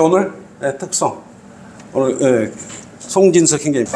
오늘 특송, 오늘 송진석 형제님.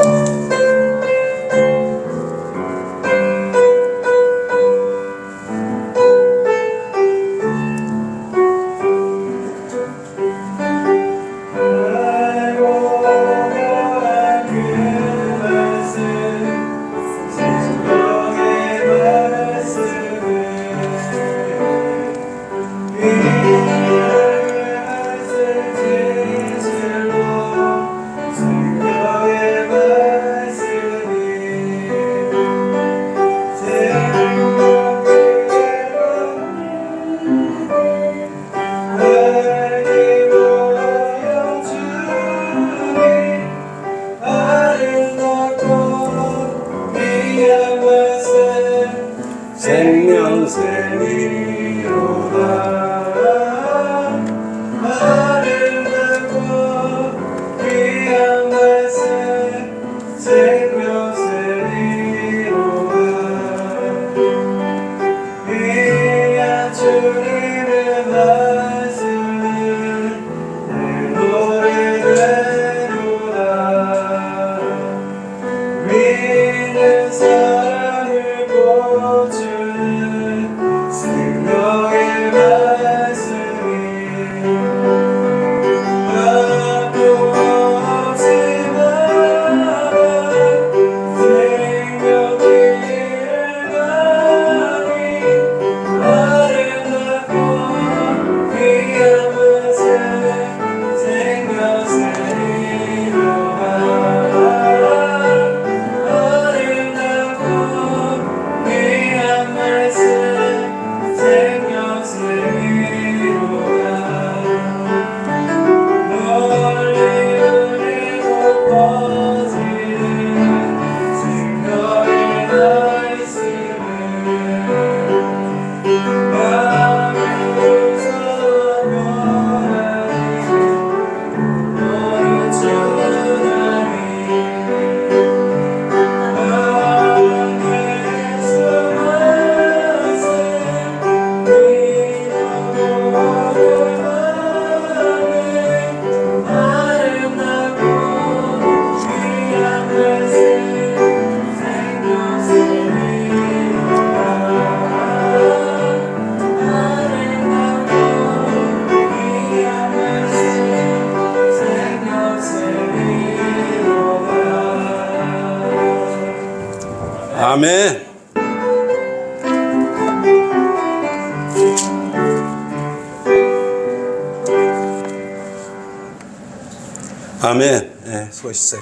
아멘. 아멘. 수고하셨어요.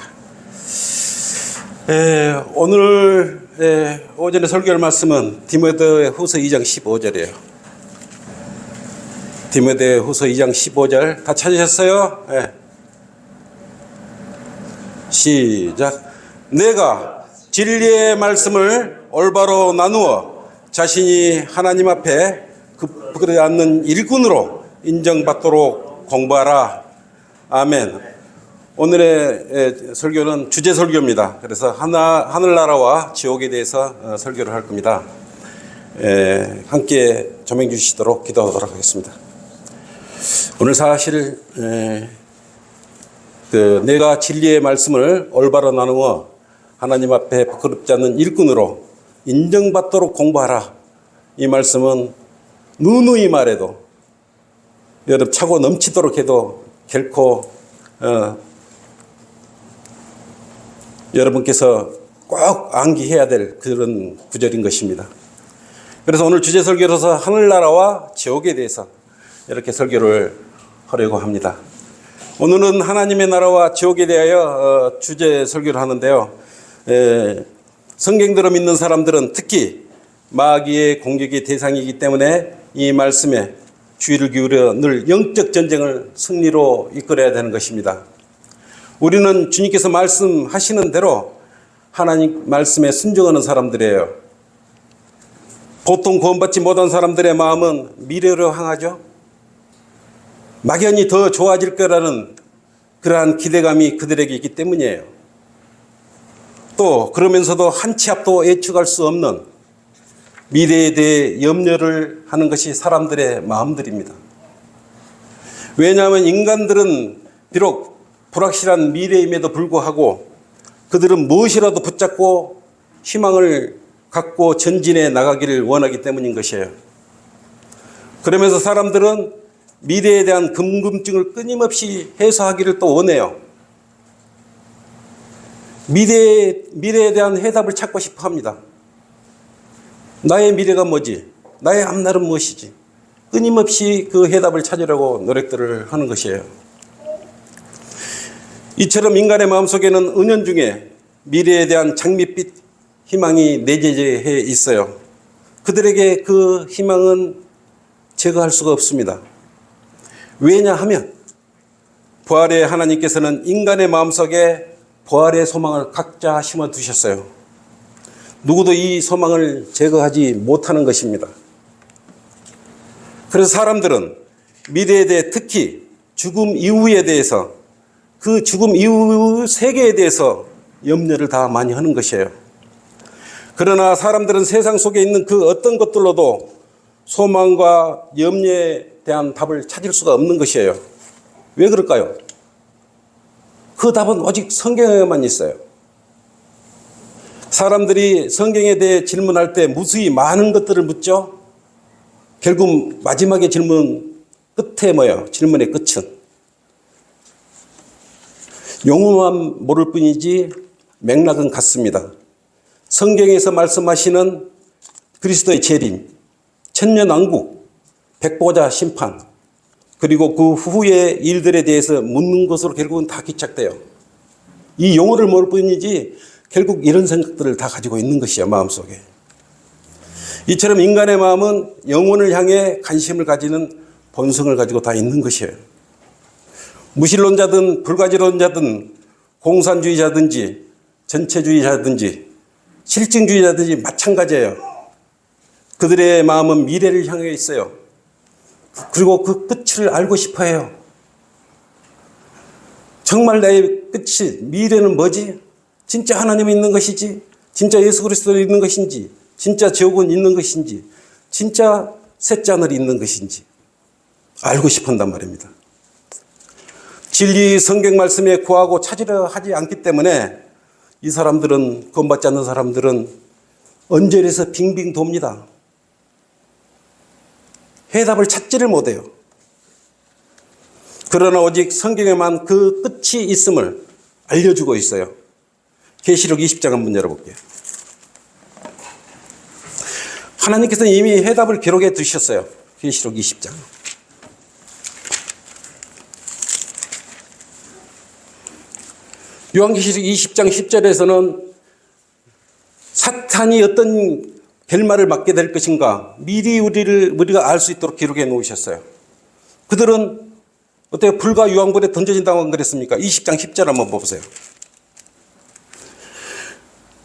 오늘 오전에 설교할 말씀은 디모데후서 2장 15절이에요. 디모데후서 2장 15절 다 찾으셨어요? 시작. 내가 진리의 말씀을 올바로 나누어 자신이 하나님 앞에 부끄러지 않는 일꾼으로 인정받도록 공부하라. 아멘. 오늘의 설교는 주제 설교입니다. 그래서 하늘나라와 지옥에 대해서 설교를 할 겁니다. 함께 조명 주시도록 기도하도록 하겠습니다. 오늘 사실 내가 진리의 말씀을 올바로 나누어 하나님 앞에 부끄럽지 않는 일꾼으로 인정받도록 공부하라. 이 말씀은 누누이 말해도 여러분 차고 넘치도록 해도 결코 여러분께서 꼭 암기해야 될 그런 구절인 것입니다. 그래서 오늘 주제 설교로서 하늘나라와 지옥에 대해서 이렇게 설교를 하려고 합니다. 오늘은 하나님의 나라와 지옥에 대하여 주제 설교를 하는데요. 성경대로 믿는 사람들은 특히 마귀의 공격의 대상이기 때문에 이 말씀에 주의를 기울여 늘 영적 전쟁을 승리로 이끌어야 되는 것입니다. 우리는 주님께서 말씀하시는 대로 하나님 말씀에 순종하는 사람들이에요. 보통 구원받지 못한 사람들의 마음은 미래로 향하죠. 막연히 더 좋아질 거라는 그러한 기대감이 그들에게 있기 때문이에요. 또 그러면서도 한 치 앞도 예측할 수 없는 미래에 대해 염려를 하는 것이 사람들의 마음들입니다. 왜냐하면 인간들은 비록 불확실한 미래임에도 불구하고 그들은 무엇이라도 붙잡고 희망을 갖고 전진해 나가기를 원하기 때문인 것이에요. 그러면서 사람들은 미래에 대한 궁금증을 끊임없이 해소하기를 또 원해요. 미래에 대한 해답을 찾고 싶어 합니다. 나의 미래가 뭐지? 나의 앞날은 무엇이지? 끊임없이 그 해답을 찾으려고 노력들을 하는 것이에요. 이처럼 인간의 마음속에는 은연중에 미래에 대한 장밋빛 희망이 내재해 있어요. 그들에게 그 희망은 제거할 수가 없습니다. 왜냐하면 부활의 하나님께서는 인간의 마음속에 부활의 소망을 각자 심어두셨어요. 누구도 이 소망을 제거하지 못하는 것입니다. 그래서 사람들은 미래에 대해, 특히 죽음 이후에 대해서, 그 죽음 이후 세계에 대해서 염려를 다 많이 하는 것이에요. 그러나 사람들은 세상 속에 있는 그 어떤 것들로도 소망과 염려에 대한 답을 찾을 수가 없는 것이에요. 왜 그럴까요? 그 답은 오직 성경에만 있어요. 사람들이 성경에 대해 질문할 때 무수히 많은 것들을 묻죠. 결국 마지막에 질문 끝에 뭐예요? 질문의 끝은 용어만 모를 뿐이지 맥락은 같습니다. 성경에서 말씀하시는 그리스도의 재림, 천년왕국, 백보자 심판, 그리고 그 후의 일들에 대해서 묻는 것으로 결국은 다 기착돼요. 이 용어를 모를 뿐이지 결국 이런 생각들을 다 가지고 있는 것이야, 마음속에. 이처럼 인간의 마음은 영혼을 향해 관심을 가지는 본성을 가지고 다 있는 것이에요. 무신론자든 불가지론자든 공산주의자든지 전체주의자든지 실증주의자든지 마찬가지예요. 그들의 마음은 미래를 향해 있어요. 그리고 그 끝을 알고 싶어 해요. 정말 나의 끝이, 미래는 뭐지? 진짜 하나님이 있는 것이지? 진짜 예수 그리스도가 있는 것인지? 진짜 지옥은 있는 것인지? 진짜 셋째 하늘이 있는 것인지? 알고 싶어 한단 말입니다. 진리 성경 말씀에 구하고 찾으려 하지 않기 때문에 이 사람들은, 구원받지 않는 사람들은 언저리에서 빙빙 돕니다. 해답을 찾지를 못해요. 그러나 오직 성경에만 그 끝이 있음을 알려주고 있어요. 계시록 20장 한번 열어볼게요. 하나님께서는 이미 해답을 기록해 두셨어요. 계시록 20장. 요한계시록 20장 10절에서는 사탄이 어떤 결말을 맞게 될 것인가 미리 우리가 알 수 있도록 기록해 놓으셨어요. 그들은 어때요? 불과 유황불에 던져진다고 그랬습니까? 20장 10절 한번 보세요.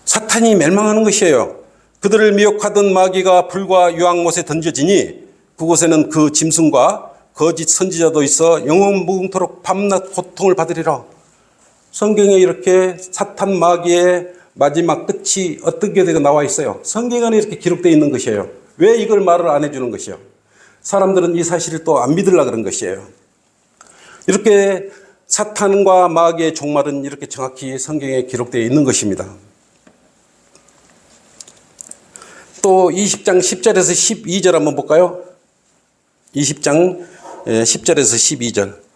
사탄이 멸망하는 것이에요. 그들을 미혹하던 마귀가 불과 유황못에 던져지니 그곳에는 그 짐승과 거짓 선지자도 있어 영원 무궁토록 밤낮 고통을 받으리라. 성경에 이렇게 사탄 마귀의 마지막 끝이 어떻게 되고 나와 있어요. 성경 안에 이렇게 기록되어 있는 것이에요. 왜 이걸 말을 안 해주는 것이요? 사람들은 이 사실을 또 안 믿으려고 그런 것이에요. 이렇게 사탄과 마귀의 종말은 이렇게 정확히 성경에 기록되어 있는 것입니다. 또 20장 10절에서 12절 한번 볼까요? 20장 10절에서 12절.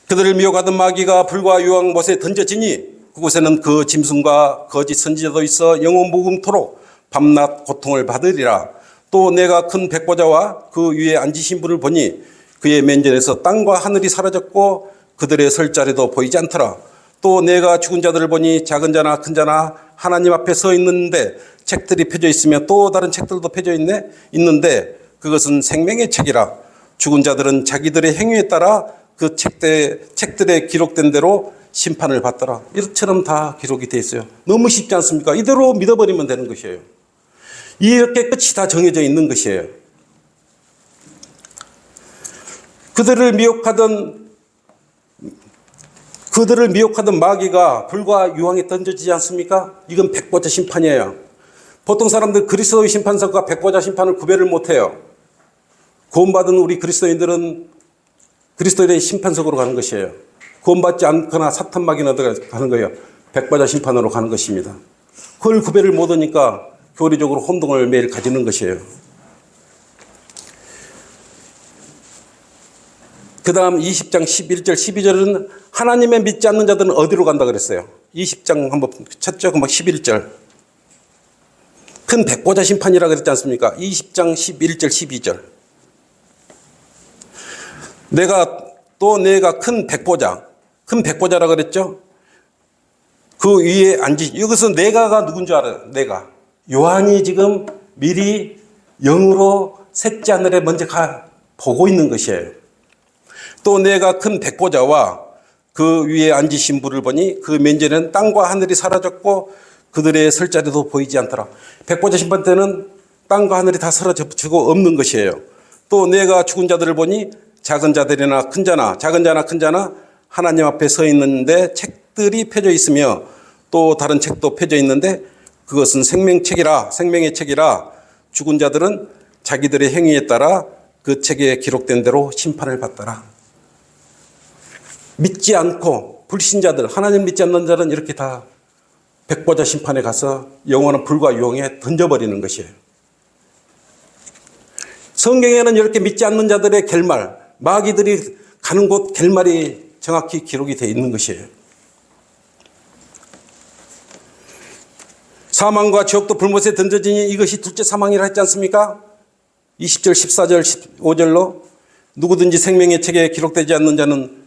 그들을 미혹하던 마귀가 불과 유황못에 던져지니 그곳에는 그 짐승과 거짓 선지자도 있어 영원 무궁토록 밤낮 고통을 받으리라. 또 내가 큰 백보자와 그 위에 앉으신 분을 보니 그의 면전에서 땅과 하늘이 사라졌고 그들의 설 자리도 보이지 않더라. 또 내가 죽은 자들을 보니 작은 자나 큰 자나 하나님 앞에 서 있는데 책들이 펴져 있으며 또 다른 책들도 펴져 있는데 그것은 생명의 책이라. 죽은 자들은 자기들의 행위에 따라 그 책들에 기록된 대로 심판을 받더라. 이처럼 다 기록이 되어 있어요. 너무 쉽지 않습니까? 이대로 믿어버리면 되는 것이에요. 이렇게 끝이 다 정해져 있는 것이에요. 그들을 미혹하던 마귀가 불과 유황에 던져지지 않습니까? 이건 백보자 심판이에요. 보통 사람들 그리스도의 심판석과 백보자 심판을 구별을 못해요. 구원받은 우리 그리스도인들은 그리스도의 심판석으로 가는 것이에요. 구원받지 않거나 사탄막이나 가는 거예요. 백보자 심판으로 가는 것입니다. 그걸 구별을 못하니까 교리적으로 혼동을 매일 가지는 것이에요. 그 다음 20장 11절 12절은 하나님의 믿지 않는 자들은 어디로 간다 그랬어요. 20장 한번 쳤죠. 막 11절. 큰 백보자 심판이라 그랬지 않습니까? 20장 11절 12절. 내가 큰 백보자라 그랬죠. 그 위에 이것은 내가가 누군 줄 알아요. 내가. 요한이 지금 미리 영으로 셋째 하늘에 먼저 보고 있는 것이에요. 또 내가 큰 백보자와 그 위에 앉으신 분을 보니 그 면전에는 땅과 하늘이 사라졌고 그들의 설 자리도 보이지 않더라. 백보자 심판 때는 땅과 하늘이 다 사라지고 없는 것이에요. 또 내가 죽은 자들을 보니 작은 자들이나 큰 자나 작은 자나 큰 자나 하나님 앞에 서 있는데 책들이 펴져 있으며 또 다른 책도 펴져 있는데 그것은 생명의 책이라 죽은 자들은 자기들의 행위에 따라 그 책에 기록된 대로 심판을 받더라. 믿지 않고 불신자들, 하나님 믿지 않는 자는 이렇게 다 백보자 심판에 가서 영원한 불과 유황에 던져버리는 것이에요. 성경에는 이렇게 믿지 않는 자들의 결말, 마귀들이 가는 곳 결말이 정확히 기록이 되어 있는 것이에요. 사망과 지옥도 불못에 던져지니 이것이 둘째 사망이라 했지 않습니까? 20절, 14절, 15절로 누구든지 생명의 책에 기록되지 않는 자는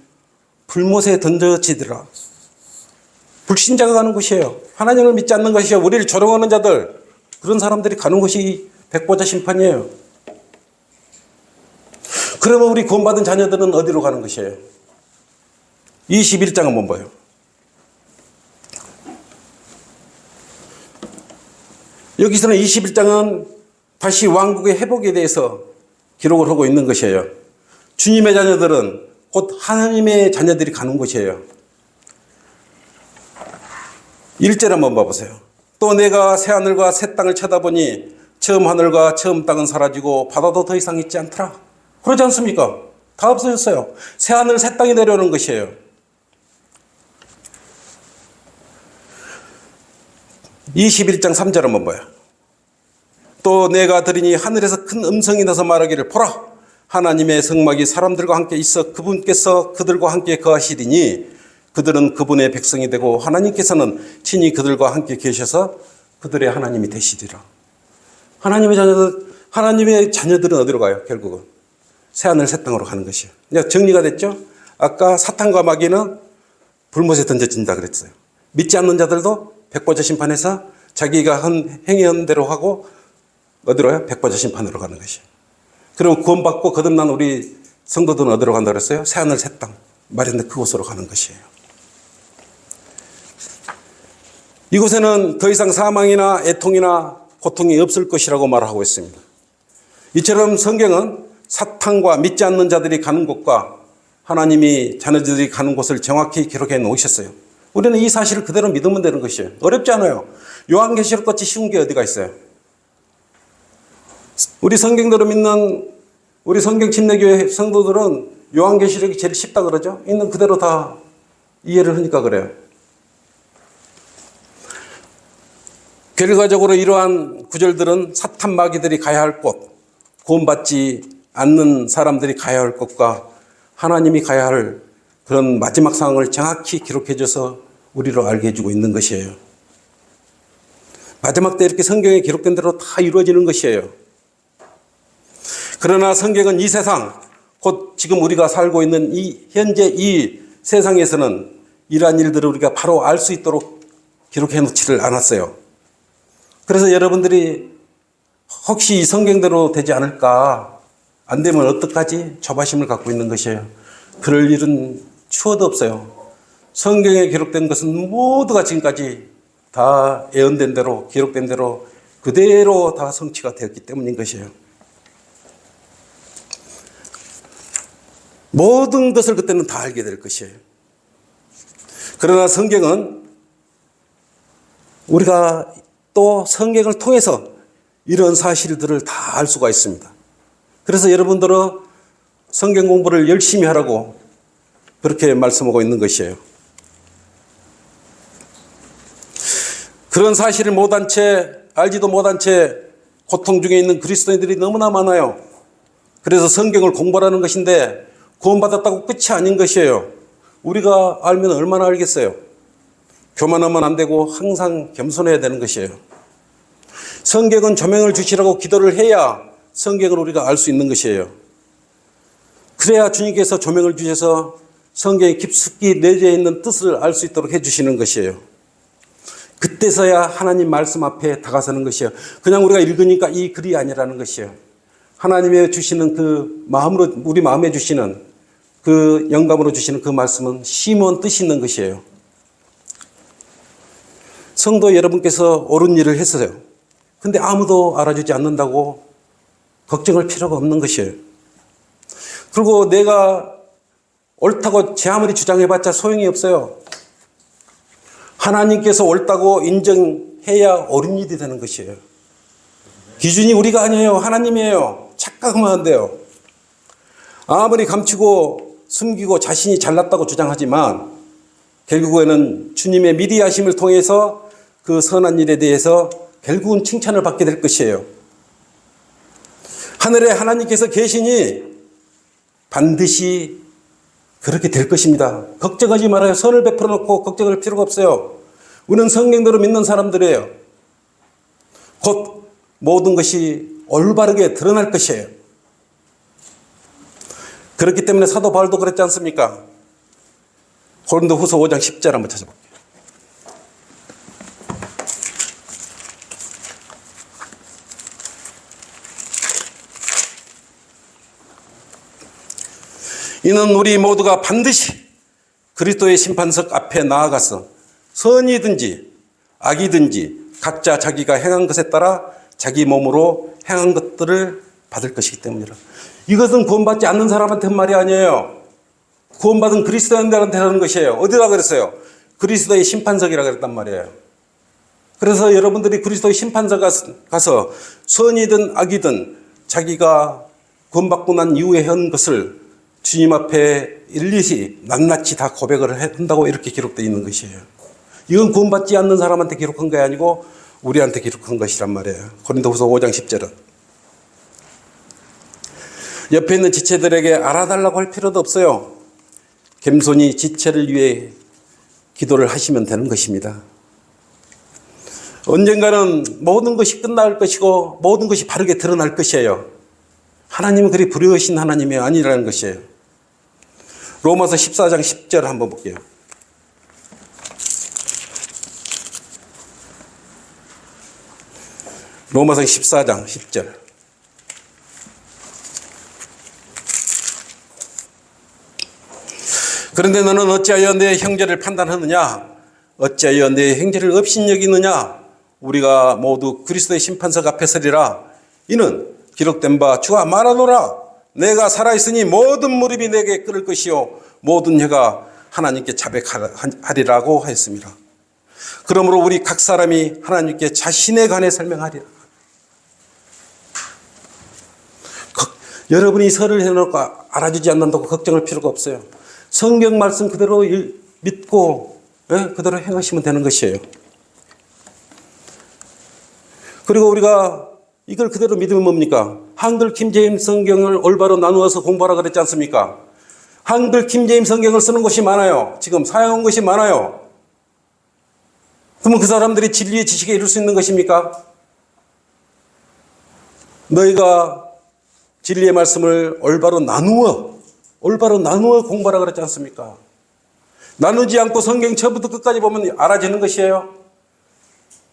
불못에 던져지더라. 불신자가 가는 곳이에요. 하나님을 믿지 않는 것이요. 우리를 조롱하는 자들, 그런 사람들이 가는 곳이 백보자 심판이에요. 그러면 우리 구원받은 자녀들은 어디로 가는 것이에요? 21장 한번 봐요. 여기서는 21장은 다시 왕국의 회복에 대해서 기록을 하고 있는 것이에요. 주님의 자녀들은 곧 하나님의 자녀들이 가는 곳이에요. 1절 한번 봐보세요. 또 내가 새 하늘과 새 땅을 쳐다보니 처음 하늘과 처음 땅은 사라지고 바다도 더 이상 있지 않더라. 그러지 않습니까? 다 없어졌어요. 새 하늘 새 땅이 내려오는 것이에요. 21장 3절 한번 봐요. 또 내가 들으니 하늘에서 큰 음성이 나서 말하기를 보라 하나님의 성막이 사람들과 함께 있어 그분께서 그들과 함께 거하시리니 그들은 그분의 백성이 되고 하나님께서는 친히 그들과 함께 계셔서 그들의 하나님이 되시리라. 하나님의 자녀들은 어디로 가요? 결국은 새하늘 새 땅으로 가는 것이에요. 이제 정리가 됐죠? 아까 사탄과 마귀는 불못에 던져진다 그랬어요. 믿지 않는 자들도 백보자 심판에서 자기가 행한 대로 하고 어디로 가요? 백보자 심판으로 가는 것이에요. 그리고 구원받고 거듭난 우리 성도들은 어디로 간다 그랬어요? 새하늘 새 땅 마련된 그곳으로 가는 것이에요. 이곳에는 더 이상 사망이나 애통이나 고통이 없을 것이라고 말하고 있습니다. 이처럼 성경은 사탄과 믿지 않는 자들이 가는 곳과 하나님이 자녀들이 가는 곳을 정확히 기록해 놓으셨어요. 우리는 이 사실을 그대로 믿으면 되는 것이에요. 어렵지 않아요. 요한계시록 같이 쉬운 게 어디가 있어요? 우리 성경대로 믿는 우리 성경 침례교회 성도들은 요한계시록이 제일 쉽다 그러죠. 있는 그대로 다 이해를 하니까 그래요. 결과적으로 이러한 구절들은 사탄 마귀들이 가야 할 곳, 구원받지 않는 사람들이 가야 할 곳과 하나님이 가야 할 그런 마지막 상황을 정확히 기록해줘서 우리로 알게 해주고 있는 것이에요. 마지막 때 이렇게 성경에 기록된 대로 다 이루어지는 것이에요. 그러나 성경은 이 세상, 곧 지금 우리가 살고 있는 현재 이 세상에서는 이러한 일들을 우리가 바로 알 수 있도록 기록해 놓지를 않았어요. 그래서 여러분들이 혹시 이 성경대로 되지 않을까, 안 되면 어떡하지? 조바심을 갖고 있는 것이에요. 그럴 일은 추워도 없어요. 성경에 기록된 것은 모두가 지금까지 다 예언된 대로, 기록된 대로 그대로 다 성취가 되었기 때문인 것이에요. 모든 것을 그때는 다 알게 될 것이에요. 그러나 성경은 우리가 또 성경을 통해서 이런 사실들을 다 알 수가 있습니다. 그래서 여러분들은 성경 공부를 열심히 하라고 그렇게 말씀하고 있는 것이에요. 그런 사실을 못한 채, 알지도 못한 채 고통 중에 있는 그리스도인들이 너무나 많아요. 그래서 성경을 공부하는 것인데 구원받았다고 끝이 아닌 것이에요. 우리가 알면 얼마나 알겠어요. 교만하면 안 되고 항상 겸손해야 되는 것이에요. 성경은 조명을 주시라고 기도를 해야 성경을 우리가 알 수 있는 것이에요. 그래야 주님께서 조명을 주셔서 성경에 깊숙이 내재해 있는 뜻을 알 수 있도록 해주시는 것이에요. 그때서야 하나님 말씀 앞에 다가서는 것이에요. 그냥 우리가 읽으니까 이 글이 아니라는 것이에요. 하나님의 주시는 그 마음으로, 우리 마음에 주시는 그 영감으로 주시는 그 말씀은 심오한 뜻이 있는 것이에요. 성도 여러분께서 옳은 일을 했어요. 근데 아무도 알아주지 않는다고 걱정할 필요가 없는 것이에요. 그리고 내가 옳다고 제 아무리 주장해봤자 소용이 없어요. 하나님께서 옳다고 인정해야 옳은 일이 되는 것이에요. 기준이 우리가 아니에요. 하나님이에요. 착각하면 안 돼요. 아무리 감추고 숨기고 자신이 잘났다고 주장하지만 결국에는 주님의 미리 하심을 통해서 그 선한 일에 대해서 결국은 칭찬을 받게 될 것이에요. 하늘에 하나님께서 계시니 반드시 그렇게 될 것입니다. 걱정하지 말아요. 선을 베풀어 놓고 걱정할 필요가 없어요. 우리는 성경대로 믿는 사람들이에요. 곧 모든 것이 올바르게 드러날 것이에요. 그렇기 때문에 사도 바울도 그랬지 않습니까? 고린도후서 5장 10절 한번 찾아볼게요. 이는 우리 모두가 반드시 그리스도의 심판석 앞에 나아가서 선이든지 악이든지 각자 자기가 행한 것에 따라 자기 몸으로 행한 것들을 받을 것이기 때문이라. 이것은 구원받지 않는 사람한테 한 말이 아니에요. 구원받은 그리스도인들한테 하는 것이에요. 어디라 그랬어요? 그리스도의 심판석이라 그랬단 말이에요. 그래서 여러분들이 그리스도의 심판석 가서 선이든 악이든 자기가 구원받고 난 이후에 한 것을 주님 앞에 일일이 낱낱이 다 고백을 한다고 이렇게 기록되어 있는 것이에요. 이건 구원받지 않는 사람한테 기록한 게 아니고 우리한테 기록한 것이란 말이에요. 고린도후서 5장 10절은. 옆에 있는 지체들에게 알아달라고 할 필요도 없어요. 겸손히 지체를 위해 기도를 하시면 되는 것입니다. 언젠가는 모든 것이 끝날 것이고 모든 것이 바르게 드러날 것이에요. 하나님은 그리 불의하신 하나님이 아니라는 것이에요. 로마서 14장 10절 한번 볼게요. 로마서 14장 10절. 그런데 너는 어찌하여 내 형제를 판단하느냐? 어찌하여 내 형제를 업신여기느냐? 우리가 모두 그리스도의 심판석 앞에 서리라. 이는 기록된 바 주가 말하노라. 내가 살아있으니 모든 무릎이 내게 꿇을 것이요 모든 혀가 하나님께 자백하리라고 하였습니다. 그러므로 우리 각 사람이 하나님께 자신에 관해 설명하리라. 여러분이 설을 해놓고 알아주지 않는다고 걱정할 필요가 없어요. 성경 말씀 그대로 믿고 그대로 행하시면 되는 것이에요. 그리고 우리가 이걸 그대로 믿으면 뭡니까? 한글 킹제임스 성경을 올바로 나누어서 공부하라 그랬지 않습니까? 한글 킹제임스 성경을 쓰는 곳이 많아요. 지금 사용한 것이 많아요. 그러면 그 사람들이 진리의 지식에 이룰 수 있는 것입니까? 너희가 진리의 말씀을 올바로 나누어 공부하라 그랬지 않습니까? 나누지 않고 성경 처음부터 끝까지 보면 알아지는 것이에요.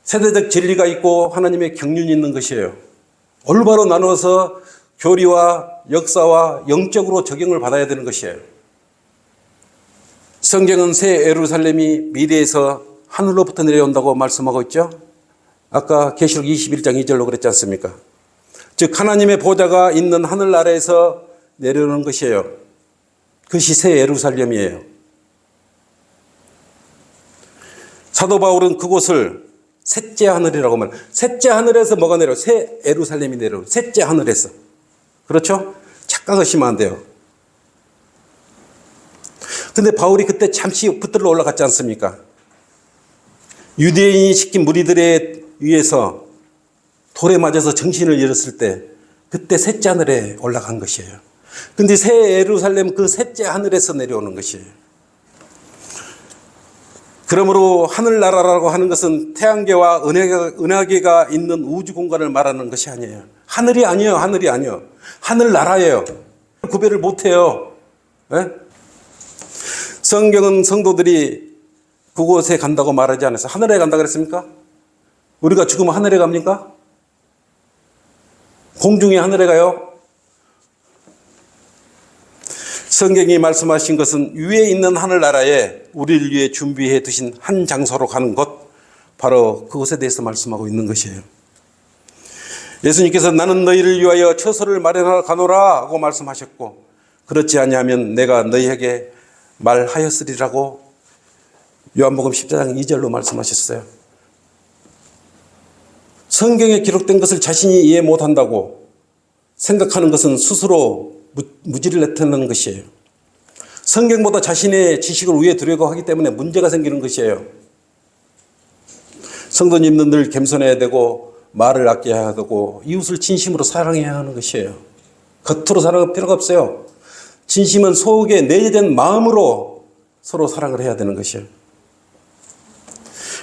세대적 진리가 있고 하나님의 경륜이 있는 것이에요. 올바로 나누어서 교리와 역사와 영적으로 적용을 받아야 되는 것이에요. 성경은 새 예루살렘이 미래에서 하늘로부터 내려온다고 말씀하고 있죠. 아까 계시록 21장 2절로 그랬지 않습니까? 즉 하나님의 보좌가 있는 하늘 아래에서 내려오는 것이에요. 그것이 새 예루살렘이에요. 사도 바울은 그곳을 셋째 하늘이라고 말해요. 셋째 하늘에서 뭐가 내려요? 새 예루살렘이 내려요. 셋째 하늘에서. 그렇죠? 착각하시면 안 돼요. 근데 바울이 그때 잠시 붙들러 올라갔지 않습니까? 유대인이 시킨 무리들에 의해서 돌에 맞아서 정신을 잃었을 때 그때 셋째 하늘에 올라간 것이에요. 근데 새 예루살렘 그 셋째 하늘에서 내려오는 것이에요. 그러므로 하늘나라라고 하는 것은 태양계와 은하계가 있는 우주 공간을 말하는 것이 아니에요. 하늘이 아니에요. 하늘이 아니에요. 하늘나라예요. 구별을 못해요. 네? 성경은 성도들이 그곳에 간다고 말하지 않았어요. 하늘에 간다 그랬습니까? 우리가 죽으면 하늘에 갑니까? 공중에 하늘에 가요? 성경이 말씀하신 것은 위에 있는 하늘나라에 우리를 위해 준비해 두신 한 장소로 가는 것, 바로 그것에 대해서 말씀하고 있는 것이에요. 예수님께서 나는 너희를 위하여 처소를 마련하러 가노라 하고 말씀하셨고, 그렇지 아니하면 내가 너희에게 말하였으리라고 요한복음 14장 2절로 말씀하셨어요. 성경에 기록된 것을 자신이 이해 못한다고 생각하는 것은 스스로 무지를 나타내는 것이에요. 성경보다 자신의 지식을 위에 두려고 하기 때문에 문제가 생기는 것이에요. 성도님은 늘 겸손해야 되고 말을 아껴야 되고 이웃을 진심으로 사랑해야 하는 것이에요. 겉으로 사랑할 필요가 없어요. 진심은 속에 내재된 마음으로 서로 사랑을 해야 되는 것이에요.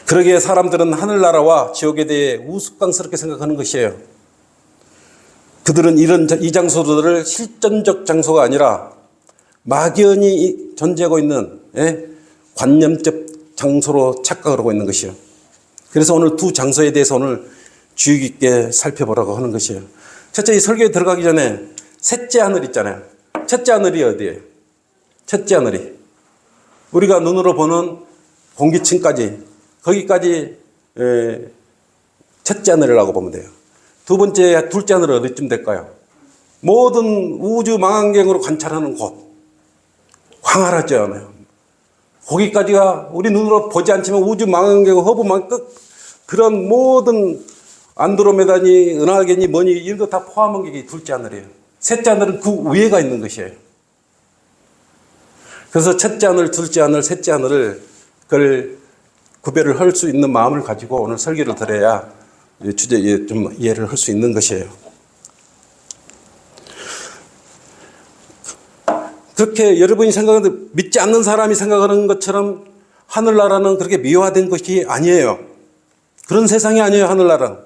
그러기에 사람들은 하늘나라와 지옥에 대해 우스꽝스럽게 생각하는 것이에요. 그들은 이 장소들을 실존적 장소가 아니라 막연히 존재하고 있는 관념적 장소로 착각을 하고 있는 것이에요. 그래서 오늘 두 장소에 대해서 오늘 주의 깊게 살펴보라고 하는 것이에요. 첫째, 이 설교에 들어가기 전에 셋째 하늘 있잖아요. 첫째 하늘이 어디예요? 첫째 하늘이 우리가 눈으로 보는 공기층까지, 거기까지 첫째 하늘이라고 보면 돼요. 두 번째, 둘째 하늘은 어디쯤 될까요? 모든 우주 망원경으로 관찰하는 곳, 황활하지 않아요. 거기까지가 우리 눈으로 보지 않지만 우주 망원경 허브만 그런 모든 안드로메다니 은하계니 뭐니 이런 거 다 포함한 게 둘째 하늘이에요. 셋째 하늘은 그 위에가 있는 것이에요. 그래서 첫째 하늘, 둘째 하늘, 셋째 하늘을 그걸 구별을 할 수 있는 마음을 가지고 오늘 설교를 들어야 주제에 좀 이해를 할 수 있는 것이에요. 그렇게 여러분이 생각하는, 믿지 않는 사람이 생각하는 것처럼 하늘나라는 그렇게 미화된 것이 아니에요. 그런 세상이 아니에요, 하늘나라는.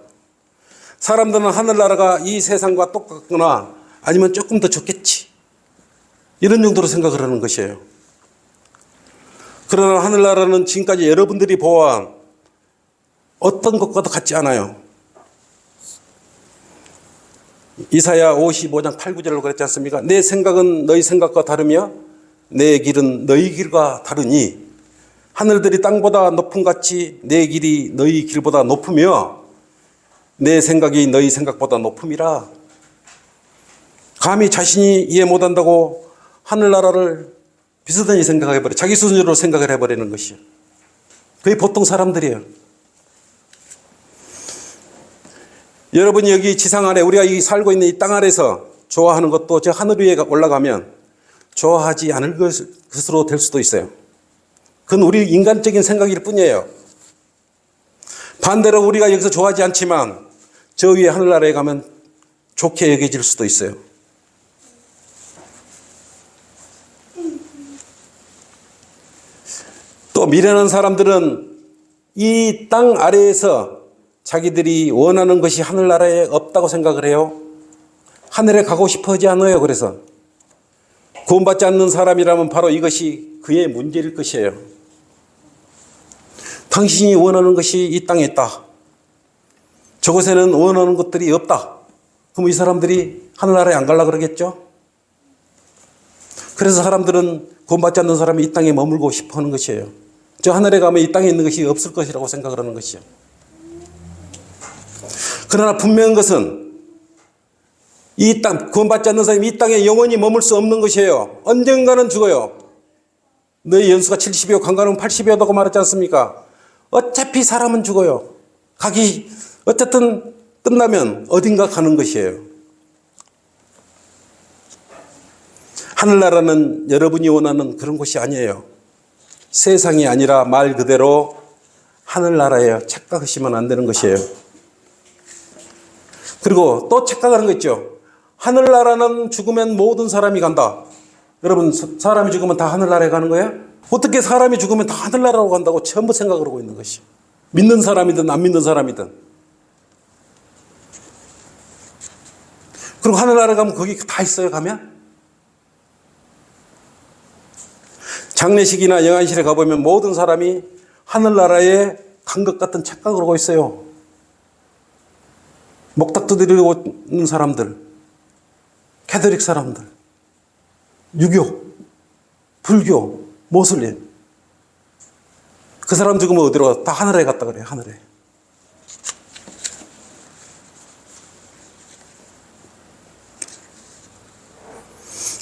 사람들은 하늘나라가 이 세상과 똑같거나 아니면 조금 더 좋겠지, 이런 정도로 생각을 하는 것이에요. 그러나 하늘나라는 지금까지 여러분들이 보아한 어떤 것과도 같지 않아요. 이사야 55장 8, 9절로 그랬지 않습니까? 내 생각은 너희 생각과 다르며 내 길은 너희 길과 다르니 하늘들이 땅보다 높음 같이 내 길이 너희 길보다 높으며 내 생각이 너희 생각보다 높음이라. 감히 자신이 이해 못한다고 하늘나라를 비슷하게 생각해버려, 자기 수준으로 생각을 해버리는 것이에요. 그게 보통 사람들이에요. 여러분이 여기 지상 아래, 우리가 이 살고 있는 이 땅 아래서 좋아하는 것도 저 하늘 위에 올라가면 좋아하지 않을 것으로 될 수도 있어요. 그건 우리 인간적인 생각일 뿐이에요. 반대로 우리가 여기서 좋아하지 않지만 저 위에 하늘나라에 가면 좋게 여겨질 수도 있어요. 또 미련한 사람들은 이 땅 아래에서 자기들이 원하는 것이 하늘나라에 없다고 생각을 해요. 하늘에 가고 싶어 하지 않아요. 그래서 구원받지 않는 사람이라면 바로 이것이 그의 문제일 것이에요. 당신이 원하는 것이 이 땅에 있다, 저곳에는 원하는 것들이 없다, 그럼 이 사람들이 하늘나라에 안 가려고 그러겠죠. 그래서 사람들은 구원받지 않는 사람이 이 땅에 머물고 싶어 하는 것이에요. 저 하늘에 가면 이 땅에 있는 것이 없을 것이라고 생각을 하는 것이죠. 그러나 분명한 것은 이 땅, 구원받지 않는 사람이 이 땅에 영원히 머물 수 없는 것이에요. 언젠가는 죽어요. 너희 연수가 70이요 강간은 80이었다고 말했지 않습니까? 어차피 사람은 죽어요. 어쨌든 끝나면 어딘가 가는 것이에요. 하늘나라는 여러분이 원하는 그런 곳이 아니에요. 세상이 아니라 말 그대로 하늘나라예요. 착각하시면 안 되는 것이에요. 그리고 또 착각하는 거 있죠. 하늘나라는 죽으면 모든 사람이 간다. 여러분, 사람이 죽으면 다 하늘나라에 가는 거예요? 어떻게 사람이 죽으면 다 하늘나라로 간다고 전부 생각을 하고 있는 것이. 믿는 사람이든 안 믿는 사람이든. 그리고 하늘나라에 가면 거기 다 있어요, 가면? 장례식이나 영안실에 가보면 모든 사람이 하늘나라에 간 것 같은 착각을 하고 있어요. 목탁도 드리고 있는 사람들, 캐톨릭 사람들, 유교, 불교, 모슬림. 그 사람 죽으면 어디로 가? 다 하늘에 갔다 그래요, 하늘에.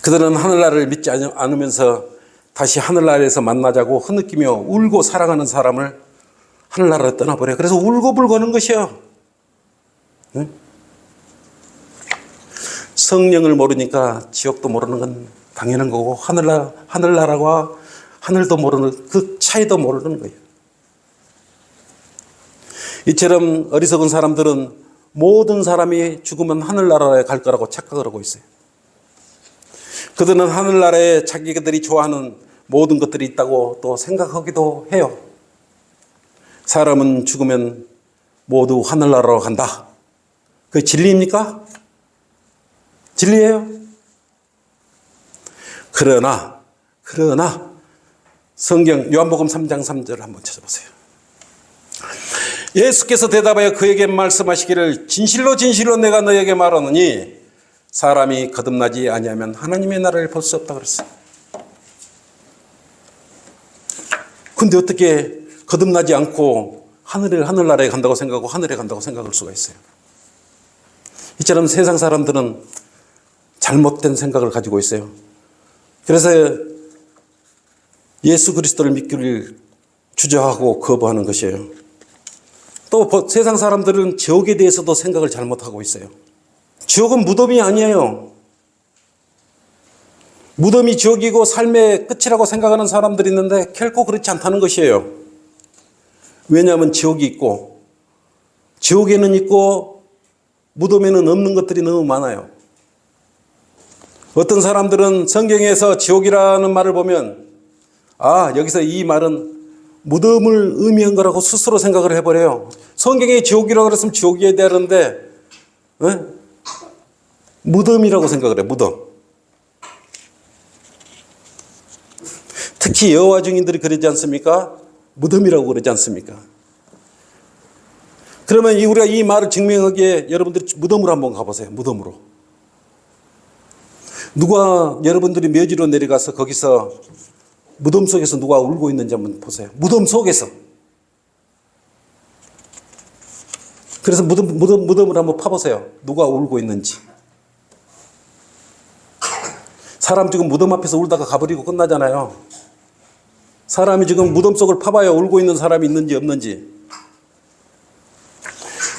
그들은 하늘나라를 믿지 않으면서 다시 하늘나라에서 만나자고 흐느끼며 울고 살아가는 사람을 하늘나라로 떠나버려요. 그래서 울고불고 하는 것이요. 응? 성령을 모르니까 지옥도 모르는 건 당연한 거고 하늘나라와 하늘도 모르는 그 차이도 모르는 거예요. 이처럼 어리석은 사람들은 모든 사람이 죽으면 하늘나라에 갈 거라고 착각을 하고 있어요. 그들은 하늘나라에 자기들이 좋아하는 모든 것들이 있다고 또 생각하기도 해요. 사람은 죽으면 모두 하늘나라로 간다. 그게 진리입니까? 진리예요? 그러나 성경 요한복음 3장 3절을 한번 찾아보세요. 예수께서 대답하여 그에게 말씀하시기를 진실로 진실로 내가 너에게 말하노니 사람이 거듭나지 아니하면 하나님의 나라를 볼 수 없다 그랬어요. 근데 어떻게 거듭나지 않고 하늘나라에 간다고 생각하고 하늘에 간다고 생각할 수가 있어요. 이처럼 세상 사람들은 잘못된 생각을 가지고 있어요. 그래서 예수 그리스도를 믿기를 주저하고 거부하는 것이에요. 또 세상 사람들은 지옥에 대해서도 생각을 잘못하고 있어요. 지옥은 무덤이 아니에요. 무덤이 지옥이고 삶의 끝이라고 생각하는 사람들이 있는데 결코 그렇지 않다는 것이에요. 왜냐하면 지옥이 있고 지옥에는 있고 무덤에는 없는 것들이 너무 많아요. 어떤 사람들은 성경에서 지옥이라는 말을 보면 여기서 이 말은 무덤을 의미한 거라고 스스로 생각을 해버려요. 성경에 지옥이라고 그랬으면 지옥이어야 되는데 무덤이라고 생각을 해요. 무덤. 특히 여호와 증인들이 그러지 않습니까? 무덤이라고 그러지 않습니까? 그러면 우리가 이 말을 증명하기에 여러분들이 무덤으로 한번 가보세요. 무덤으로. 누가 여러분들이 묘지로 내려가서 거기서 무덤 속에서 누가 울고 있는지 한번 보세요. 무덤 속에서. 그래서 무덤을 한번 파보세요. 누가 울고 있는지. 사람 지금 무덤 앞에서 울다가 가버리고 끝나잖아요. 사람이 지금 무덤 속을 파봐야 울고 있는 사람이 있는지 없는지.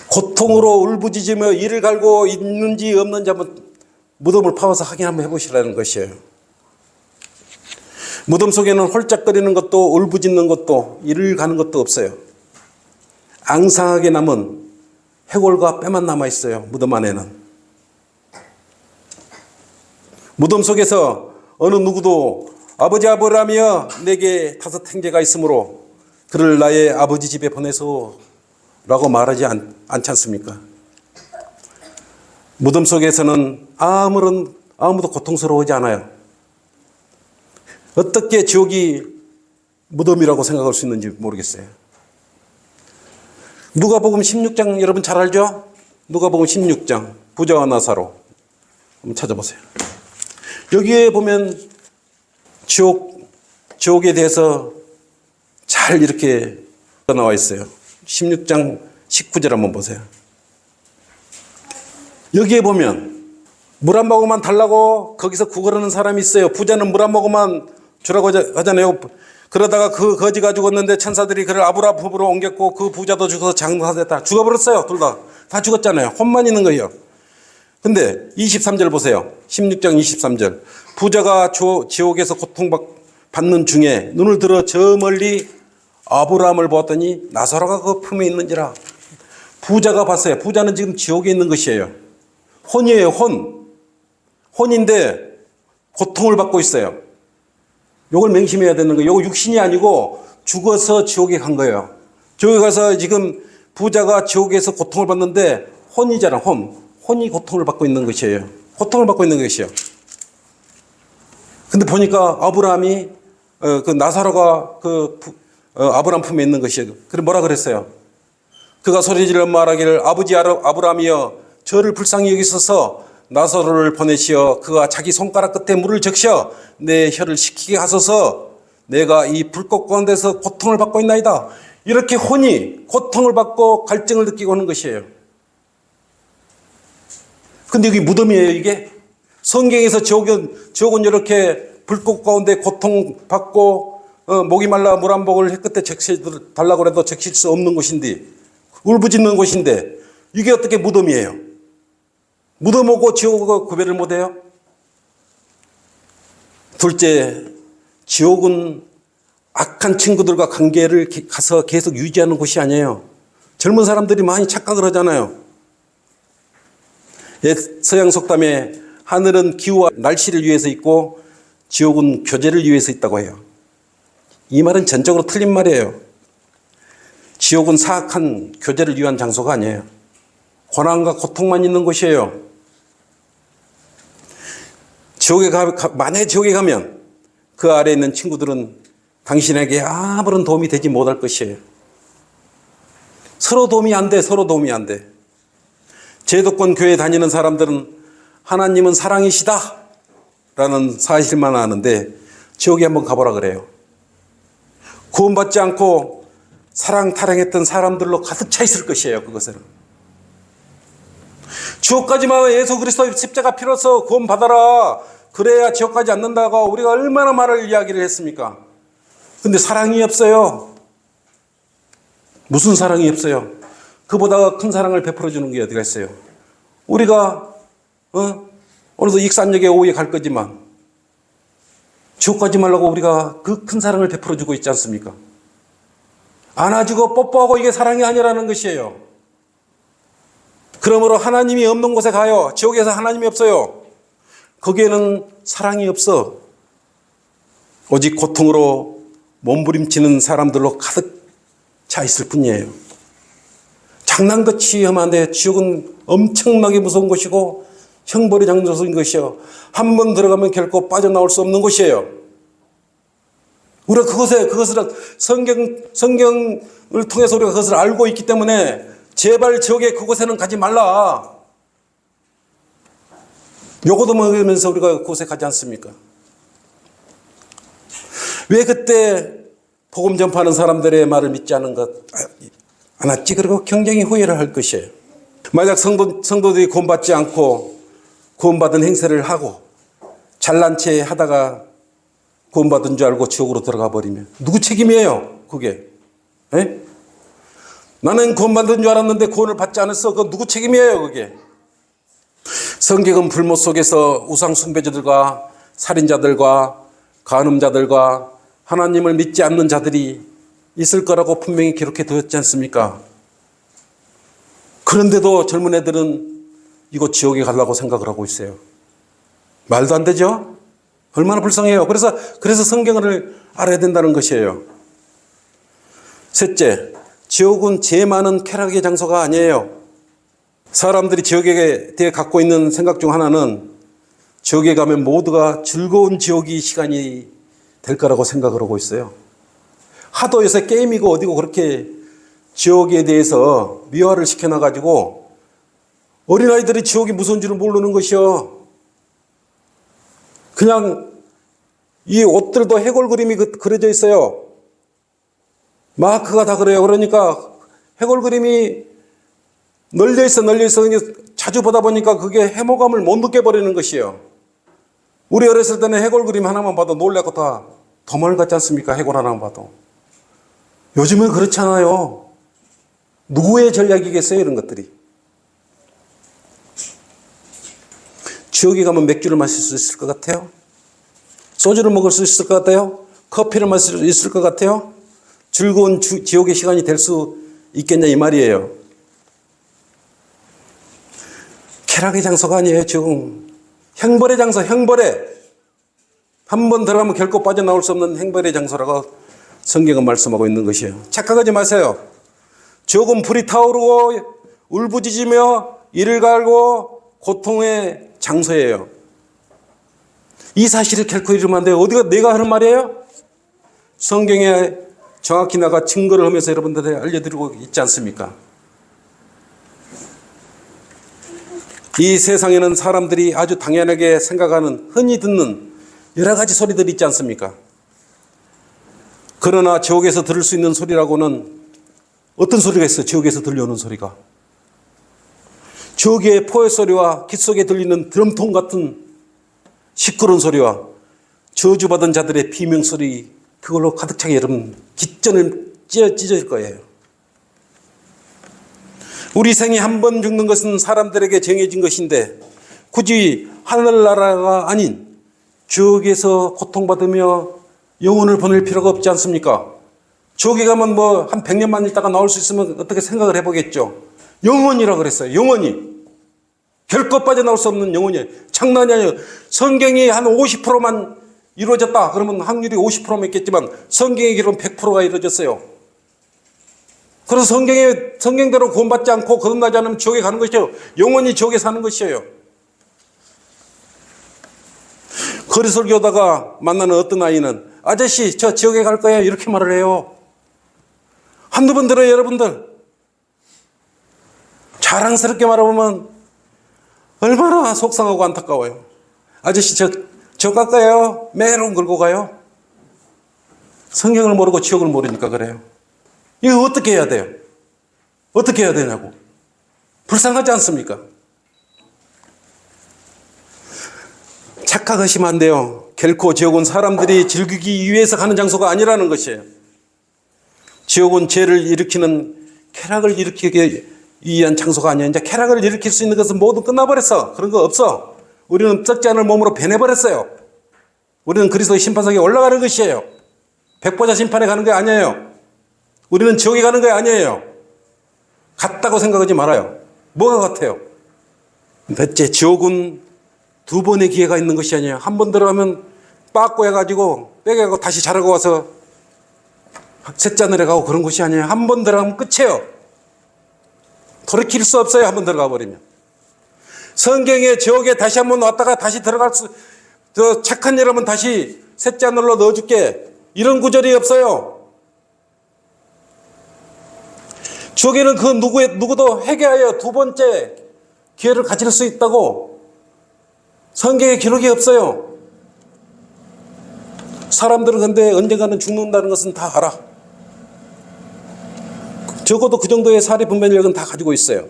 고통으로 울부짖으며 이를 갈고 있는지 없는지 한번 무덤을 파와서 확인 한번 해보시라는 것이에요. 무덤 속에는 홀짝거리는 것도 울부짖는 것도 이를 가는 것도 없어요. 앙상하게 남은 해골과 뼈만 남아있어요. 무덤 안에는. 무덤 속에서 어느 누구도 아버지 아버라며 내게 5 형제가 있으므로 그를 나의 아버지 집에 보내소 라고 말하지 않지 않습니까? 무덤 속에서는 아무도 고통스러워하지 않아요. 어떻게 지옥이 무덤이라고 생각할 수 있는지 모르겠어요. 누가복음 16장 여러분 잘 알죠? 누가복음 16장 부자와 나사로 한번 찾아보세요. 여기에 보면 지옥에 대해서 잘 이렇게 나와 있어요. 16장 19절 한번 보세요. 여기에 보면 물 한 모금만 달라고 거기서 구걸하는 사람이 있어요. 부자는 물 한 모금만 주라고 하잖아요. 그러다가 그 거지가 죽었는데 천사들이 그를 아브라함으로 옮겼고 그 부자도 죽어서 장사됐다. 죽어버렸어요. 둘 다 죽었잖아요. 혼만 있는 거예요. 근데 23절 보세요. 16장 23절. 부자가 지옥에서 고통받는 중에 눈을 들어 저 멀리 아브라함을 보았더니 나사로가 그 품에 있는지라. 부자가 봤어요. 부자는 지금 지옥에 있는 것이에요. 혼이에요, 혼. 혼인데 고통을 받고 있어요. 요걸 맹심해야 되는 거예요. 요거 육신이 아니고 죽어서 지옥에 간 거예요. 지옥에 가서 지금 부자가 지옥에서 고통을 받는데 혼이잖아, 혼. 혼이 고통을 받고 있는 것이에요. 고통을 받고 있는 것이요. 근데 보니까 아브라함이 그 나사로가 아브라함 품에 있는 것이에요. 그래 뭐라 그랬어요? 그가 소리질러 말하기를 아버지 아브라함이여 저를 불쌍히 여기소서 나사로를 보내시어 그가 자기 손가락 끝에 물을 적셔 내 혀를 식히게 하소서 내가 이 불꽃 가운데서 고통을 받고 있나이다. 이렇게 혼이 고통을 받고 갈증을 느끼고 하는 것이에요. 근데 여기 무덤이에요, 이게. 성경에서 지옥은 이렇게 불꽃 가운데 고통받고 목이 말라 물 한 모금을 끝에 적시달라고 해도 적실 수 없는 곳인데 울부짖는 곳인데 이게 어떻게 무덤이에요? 무덤하고 지옥하고 구별을 못해요? 둘째, 지옥은 악한 친구들과 관계를 가서 계속 유지하는 곳이 아니에요. 젊은 사람들이 많이 착각을 하잖아요. 옛 서양 속담에 하늘은 기후와 날씨를 위해서 있고 지옥은 교제를 위해서 있다고 해요. 이 말은 전적으로 틀린 말이에요. 지옥은 사악한 교제를 위한 장소가 아니에요. 고난과 고통만 있는 곳이에요. 만약에 지옥에 가면 그 아래에 있는 친구들은 당신에게 아무런 도움이 되지 못할 것이에요. 서로 도움이 안 돼, 서로 도움이 안 돼. 제도권 교회 다니는 사람들은 하나님은 사랑이시다 라는 사실만 아는데 지옥에 한번 가보라 그래요. 구원받지 않고 사랑 타령했던 사람들로 가득 차 있을 것이에요. 그것은 지옥까지만 예수 그리스도 십자가 피로써 구원받아라 그래야 지옥 가지 않는다고 우리가 얼마나 말을 이야기를 했습니까? 근데 사랑이 없어요. 무슨 사랑이 없어요? 그보다 큰 사랑을 베풀어 주는 게 어디가 있어요? 우리가 오늘도 익산역에 오후에 갈 거지만 지옥 가지 말라고 우리가 그 큰 사랑을 베풀어 주고 있지 않습니까? 안아주고 뽀뽀하고 이게 사랑이 아니라는 것이에요. 그러므로 하나님이 없는 곳에 가요. 지옥에서 하나님이 없어요. 거기에는 사랑이 없어. 오직 고통으로 몸부림치는 사람들로 가득 차 있을 뿐이에요. 장난같이 하면 안 돼. 지옥은 엄청나게 무서운 곳이고 형벌의 장소인 것이요. 한 번 들어가면 결코 빠져나올 수 없는 곳이에요. 우리가 그것을 성경을 통해서 우리가 그것을 알고 있기 때문에 제발 지옥에 그곳에는 가지 말라. 요거도 먹으면서 우리가 그곳에 가지 않습니까? 왜 그때 복음 전파하는 사람들의 말을 믿지 않았지? 그리고 굉장히 후회를 할 것이에요. 만약 성도들이 구원받지 않고 구원받은 행세를 하고 잘난 체 하다가 구원받은 줄 알고 지옥으로 들어가 버리면 누구 책임이에요? 그게. 에? 나는 구원받은 줄 알았는데 구원을 받지 않았어. 그건 누구 책임이에요? 그게. 성경은 불못 속에서 우상 숭배자들과 살인자들과 간음자들과 하나님을 믿지 않는 자들이 있을 거라고 분명히 기록해 두었지 않습니까? 그런데도 젊은 애들은 이곳 지옥에 가려고 생각을 하고 있어요. 말도 안 되죠? 얼마나 불쌍해요. 그래서 성경을 알아야 된다는 것이에요. 셋째, 지옥은 죄 많은 쾌락의 장소가 아니에요. 사람들이 지옥에 대해 갖고 있는 생각 중 하나는 지옥에 가면 모두가 즐거운 지옥이 시간이 될 거라고 생각을 하고 있어요. 하도 요새 게임이고 어디고 그렇게 지옥에 대해서 미화를 시켜놔가지고 어린아이들이 지옥이 무서운 줄을 모르는 것이요. 그냥 이 옷들도 해골 그림이 그려져 있어요. 마크가 다 그래요. 그러니까 해골 그림이 널려 있어. 자주 보다 보니까 그게 해모감을 못 느껴버리는 것이에요. 우리 어렸을 때는 해골 그림 하나만 봐도 놀래고 다 도망을 갔지 않습니까? 해골 하나만 봐도. 요즘은 그렇지 않아요. 누구의 전략이겠어요? 이런 것들이. 지옥에 가면 맥주를 마실 수 있을 것 같아요? 소주를 먹을 수 있을 것 같아요? 커피를 마실 수 있을 것 같아요? 즐거운 지옥의 시간이 될 수 있겠냐 이 말이에요. 쾌락의 장소가 아니에요. 지금 형벌의 장소, 형벌의 한 번 들어가면 결코 빠져나올 수 없는 형벌의 장소라고 성경은 말씀하고 있는 것이에요. 착각하지 마세요. 지옥은 불이 타오르고 울부짖으며 이를 갈고 고통의 장소예요. 이 사실을 결코 잃으면 안 돼요. 어디가 내가 하는 말이에요? 성경에 정확히 나가 증거를 하면서 여러분들에게 알려드리고 있지 않습니까? 이 세상에는 사람들이 아주 당연하게 생각하는, 흔히 듣는 여러 가지 소리들이 있지 않습니까? 그러나 지옥에서 들을 수 있는 소리라고는 어떤 소리가 있어요? 지옥에서 들려오는 소리가. 지옥의 포효 소리와 귓 속에 들리는 드럼통 같은 시끄러운 소리와 저주받은 자들의 비명소리, 그걸로 가득 차게 여러분 깃전을 찢어질 거예요. 우리 생에 한 번 죽는 것은 사람들에게 정해진 것인데 굳이 하늘나라가 아닌 지옥에서 고통받으며 영혼을 보낼 필요가 없지 않습니까? 지옥에 가면 뭐 한 100년만 있다가 나올 수 있으면 어떻게 생각을 해보겠죠. 영원이라고 그랬어요. 영원히. 결코 빠져나올 수 없는 영혼이에요. 장난이 아니에요. 성경이 한 50%만 이루어졌다 그러면 확률이 50%면 있겠지만 성경의 기록은 100%가 이루어졌어요. 그래서 성경대로 구원받지 않고 거듭나지 않으면 지옥에 가는 것이에요. 영원히 지옥에 사는 것이에요. 거리설교 하다가 만나는 어떤 아이는 아저씨 저 지옥에 갈 거예요 이렇게 말을 해요. 한두 번 들어요 여러분들. 자랑스럽게 말해보면 얼마나 속상하고 안타까워요. 아저씨 저 갈까요? 메론 걸고 가요. 성경을 모르고 지옥을 모르니까 그래요. 이거 어떻게 해야 돼요? 어떻게 해야 되냐고. 불쌍하지 않습니까? 착각하시면 안 돼요. 결코 지옥은 사람들이 즐기기 위해서 가는 장소가 아니라는 것이에요. 지옥은 죄를 일으키는 쾌락을 일으키기 위한 장소가 아니에요. 이제 쾌락을 일으킬 수 있는 것은 모두 끝나버렸어. 그런 거 없어. 우리는 썩지 않을 몸으로 변해버렸어요. 우리는 그리스도의 심판석에 올라가는 것이에요. 백보자 심판에 가는 게 아니에요. 우리는 지옥에 가는 게 아니에요. 같다고 생각하지 말아요. 뭐가 같아요? 대체 지옥은 두 번의 기회가 있는 것이 아니에요. 한 번 들어가면 빠꾸 해가지고 빼가고 다시 자라고 와서 셋째 하늘에 가고 그런 것이 아니에요. 한 번 들어가면 끝이에요. 돌이킬 수 없어요. 한 번 들어가 버리면. 성경에 지옥에 다시 한 번 왔다가 다시 들어갈 저 착한 여러분 다시 셋째 하늘로 넣어줄게. 이런 구절이 없어요. 지옥에는 그 누구도 회개하여 두 번째 기회를 가질 수 있다고 성경에 기록이 없어요. 사람들은 근데 언젠가는 죽는다는 것은 다 알아. 적어도 그 정도의 사리 분별력은 다 가지고 있어요.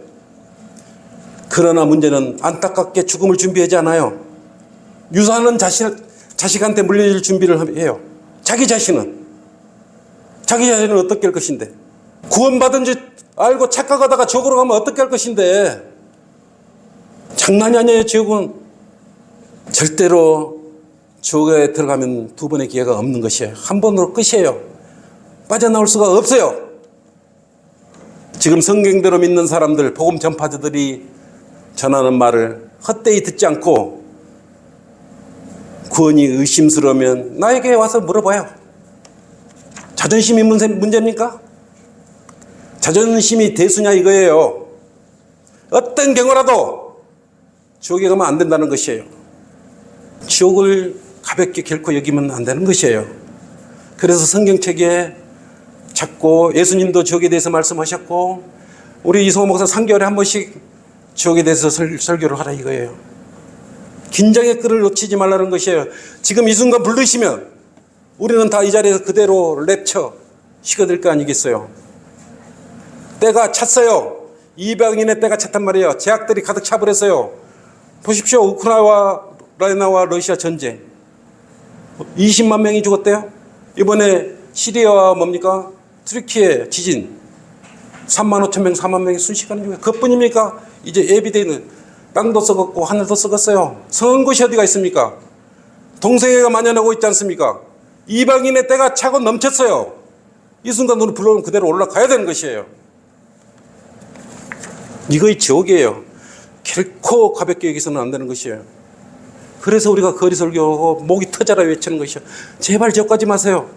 그러나 문제는 안타깝게 죽음을 준비하지 않아요. 유산은 자식한테 물려줄 준비를 해요. 자기 자신은 어떻게 할 것인데. 구원받은 줄 알고 착각하다가 지옥으로 가면 어떻게 할 것인데. 장난이 아니에요. 지옥은 절대로 지옥에 들어가면 두 번의 기회가 없는 것이에요. 한 번으로 끝이에요. 빠져나올 수가 없어요. 지금 성경대로 믿는 사람들, 복음 전파자들이 전하는 말을 헛되이 듣지 않고 구원이 의심스러우면 나에게 와서 물어봐요. 자존심이 문제입니까? 자존심이 대수냐 이거예요. 어떤 경우라도 지옥에 가면 안 된다는 것이에요. 지옥을 가볍게 결코 여기면 안 되는 것이에요. 그래서 성경책에 자꾸 예수님도 지옥에 대해서 말씀하셨고 우리 이성호 목사 3개월에 한 번씩 지옥에 대해서 설교를 하라 이거예요. 긴장의 끈을 놓치지 말라는 것이에요. 지금 이 순간 부르시면 우리는 다 이 자리에서 그대로 랩쳐 식어들 거 아니겠어요. 때가 찼어요. 이방인의 때가 찼단 말이에요. 제약들이 가득 차버렸어요. 보십시오. 우크라이나와 러시아 전쟁 20만 명이 죽었대요. 이번에 시리아와 뭡니까? 트르키예 지진 3만 5천 명, 4만 명이 순식간에 죽어요. 그것뿐입니까? 이제 예비되는 땅도 썩었고 하늘도 썩었어요. 성한 곳이 어디가 있습니까? 동성애가 만연하고 있지 않습니까? 이방인의 때가 차고 넘쳤어요. 이 순간 우리 불러오면 그대로 올라가야 되는 것이에요. 이거의 지옥이에요. 결코 가볍게 여기서는 안 되는 것이에요. 그래서 우리가 거리 설교하고 목이 터져라 외치는 것이요. 제발 지옥 가지 마세요.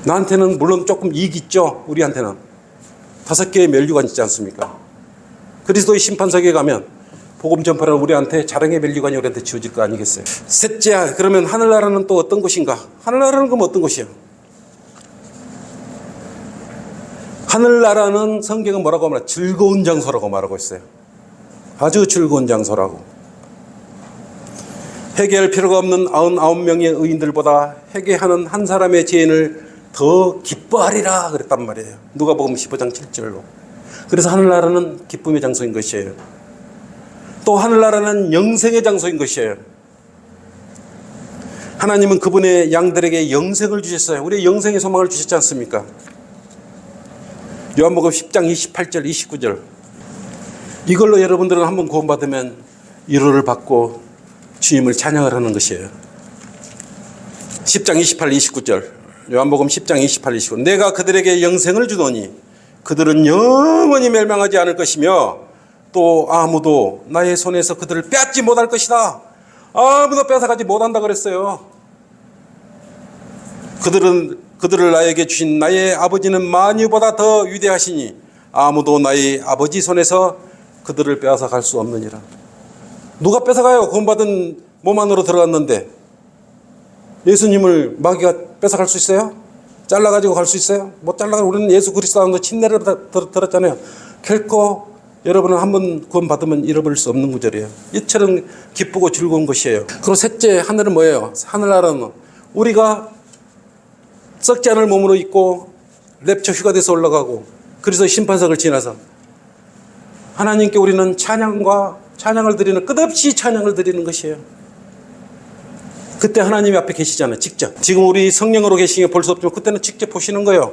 나한테는 물론 조금 이익이 있죠. 우리한테는 5개의 멸류관 있지 않습니까? 그리스도의 심판석에 가면 복음 전파를 우리한테 자랑의 멸류관이 우리한테 지어질 거 아니겠어요? 셋째, 그러면 하늘나라는 또 어떤 곳인가? 하늘나라는 그럼 어떤 곳이에요? 하늘나라는 성경은 뭐라고 말해요? 즐거운 장소라고 말하고 있어요. 아주 즐거운 장소라고. 회개할 필요가 없는 99명의 의인들보다 회개하는 한 사람의 죄인을 더 기뻐하리라 그랬단 말이에요. 누가복음 15장 7절로. 그래서 하늘나라는 기쁨의 장소인 것이에요. 또 하늘나라는 영생의 장소인 것이에요. 하나님은 그분의 양들에게 영생을 주셨어요. 우리 영생의 소망을 주셨지 않습니까? 요한복음 10장 28절 29절. 이걸로 여러분들은 한번 구원받으면 위로를 받고 주님을 찬양을 하는 것이에요. 10장 28, 29절. 요한복음 10장 28, 29절. 내가 그들에게 영생을 주노니 그들은 영원히 멸망하지 않을 것이며 또 아무도 나의 손에서 그들을 빼앗지 못할 것이다. 아무도 뺏어가지 못한다 그랬어요. 그들을 나에게 주신 나의 아버지는 만유보다 더 위대하시니 아무도 나의 아버지 손에서 그들을 빼앗아 갈 수 없느니라. 누가 뺏어가요? 구원받은 몸 안으로 들어갔는데 예수님을 마귀가 뺏어갈 수 있어요? 잘라가지고 갈 수 있어요? 못 잘라가지고 우리는 예수 그리스도 안에서 침례를 들었잖아요. 결코 여러분은 한번 구원받으면 잃어버릴 수 없는 구절이에요. 이처럼 기쁘고 즐거운 것이에요. 그리고 셋째, 하늘은 뭐예요? 하늘나라는 우리가 썩지 않을 몸으로 있고 랩처 휴가 돼서 올라가고 그래서 심판석을 지나서 하나님께 우리는 찬양을 드리는, 끝없이 찬양을 드리는 것이에요. 그때 하나님이 앞에 계시잖아요. 직접. 지금 우리 성령으로 계시는 게 볼 수 없지만 그때는 직접 보시는 거예요.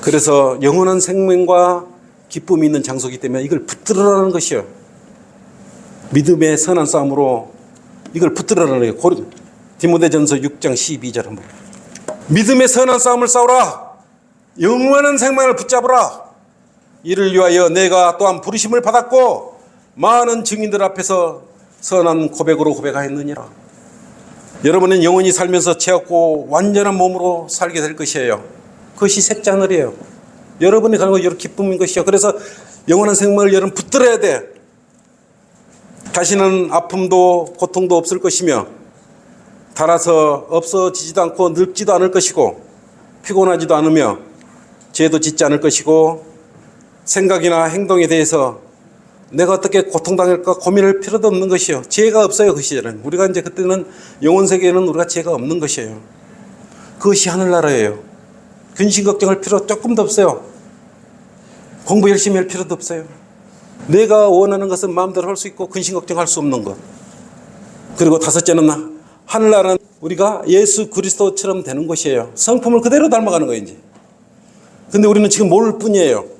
그래서 영원한 생명과 기쁨이 있는 장소이기 때문에 이걸 붙들으라는 것이에요. 믿음의 선한 싸움으로 이걸 붙들으라는 거예요. 디모데전서 6장 12절 한번. 믿음의 선한 싸움을 싸우라. 영원한 생명을 붙잡으라. 이를 위하여 내가 또한 부르심을 받았고 많은 증인들 앞에서 선한 고백으로 고백하였느니라. 여러분은 영원히 살면서 채웠고 완전한 몸으로 살게 될 것이에요. 그것이 셋째 하늘이에요. 여러분이 가는 거 여러 기쁨인 것이요. 그래서 영원한 생명을 여러분 붙들어야 돼. 다시는 아픔도 고통도 없을 것이며 달아서 없어지지도 않고 늙지도 않을 것이고 피곤하지도 않으며 죄도 짓지 않을 것이고 생각이나 행동에 대해서 내가 어떻게 고통당할까 고민할 필요도 없는 것이요. 죄가 없어요. 그 시절은. 우리가 이제 그때는 영혼 세계에는 우리가 죄가 없는 것이에요. 그것이 하늘나라예요. 근심 걱정할 필요 조금도 없어요. 공부 열심히 할 필요도 없어요. 내가 원하는 것은 마음대로 할 수 있고 근심 걱정할 수 없는 것. 그리고 다섯째는 하늘나라는 우리가 예수 그리스도처럼 되는 것이에요. 성품을 그대로 닮아가는 거예요. 이제. 근데 우리는 지금 모를 뿐이에요.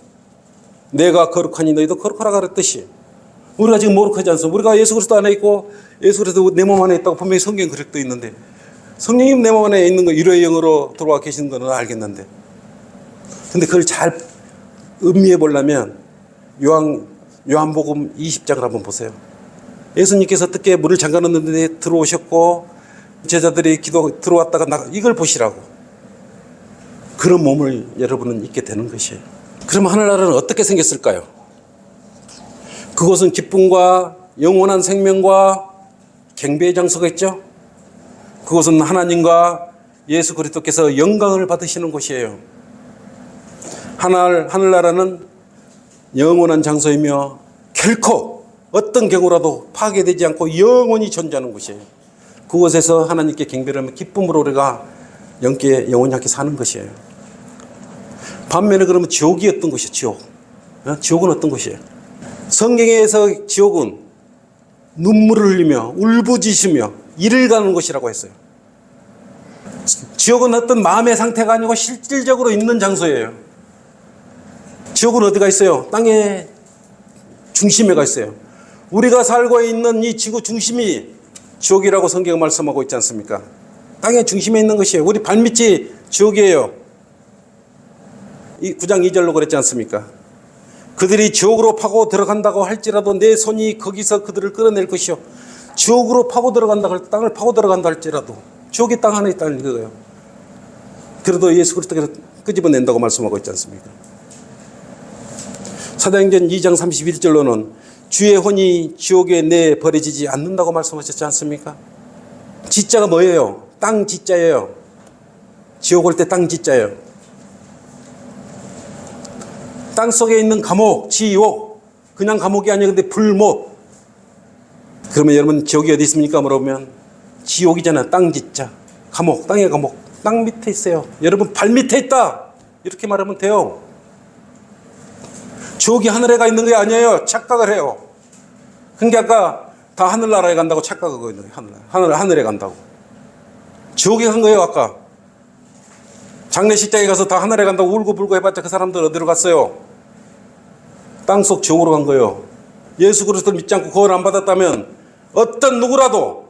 내가 거룩하니 너희도 거룩하라 그랬듯이 우리가 지금 모르지 않습니까? 우리가 예수 그리스도 안에 있고 예수 그리스도 내 몸 안에 있다고 분명히 성경 그렇게 돼 있는데 성령님 내 몸 안에 있는 거 일회의 영으로 들어와 계시는 거는 알겠는데 근데 그걸 잘 음미해 보려면 요한복음 20장을 한번 보세요. 예수님께서 어떻게 문을 잠가 놓는데 들어오셨고 제자들이 기도 들어왔다가 이걸 보시라고. 그런 몸을 여러분은 입게 되는 것이에요. 그럼 하늘나라는 어떻게 생겼을까요? 그곳은 기쁨과 영원한 생명과 경배의 장소가 있죠. 그곳은 하나님과 예수 그리스도께서 영광을 받으시는 곳이에요. 하늘나라는 영원한 장소이며 결코 어떤 경우라도 파괴되지 않고 영원히 존재하는 곳이에요. 그곳에서 하나님께 경배를 하면 기쁨으로 우리가 영원히 함께 사는 것이에요. 반면에 그러면 지옥이 어떤 곳이에요? 지옥. 지옥은 어떤 곳이에요? 성경에서 지옥은 눈물을 흘리며 울부짖으며 이를 가는 곳이라고 했어요. 지옥은 어떤 마음의 상태가 아니고 실질적으로 있는 장소예요. 지옥은 어디가 있어요? 땅에 중심에 가 있어요. 우리가 살고 있는 이 지구 중심이 지옥이라고 성경은 말씀하고 있지 않습니까? 땅의 중심에 있는 것이에요. 우리 발밑이 지옥이에요. 이 9장 2절로 그랬지 않습니까? 그들이 지옥으로 파고 들어간다고 할지라도 내 손이 거기서 그들을 끌어낼 것이요. 지옥으로 파고 들어간다, 땅을 파고 들어간다 할지라도 지옥이 땅 안에 있다는 거예요. 그래도 예수 그리스도께서 끄집어낸다고 말씀하고 있지 않습니까? 사도행전 2장 31절로는 주의 혼이 지옥에 내 버려지지 않는다고 말씀하셨지 않습니까? 지자가 뭐예요? 땅 지자예요. 지옥 올 때 땅 지자예요. 땅 속에 있는 감옥, 지옥. 그냥 감옥이 아니에요. 근데 불못. 그러면 여러분 지옥이 어디 있습니까? 물어보면 지옥이잖아요. 땅 지자. 감옥, 땅의 감옥. 땅 밑에 있어요. 여러분 발 밑에 있다. 이렇게 말하면 돼요. 지옥이 하늘에 가 있는 게 아니에요. 착각을 해요. 그러니까 아까 다 하늘나라에 간다고 착각하고 있는 거예요. 하늘에 간다고. 지옥에 간 거예요. 아까 장례식장에 가서 다 하늘에 간다고 울고불고 해봤자 그 사람들 어디로 갔어요? 땅속 지옥으로 간 거예요. 예수 그리스도를 믿지 않고 구원 안 받았다면 어떤 누구라도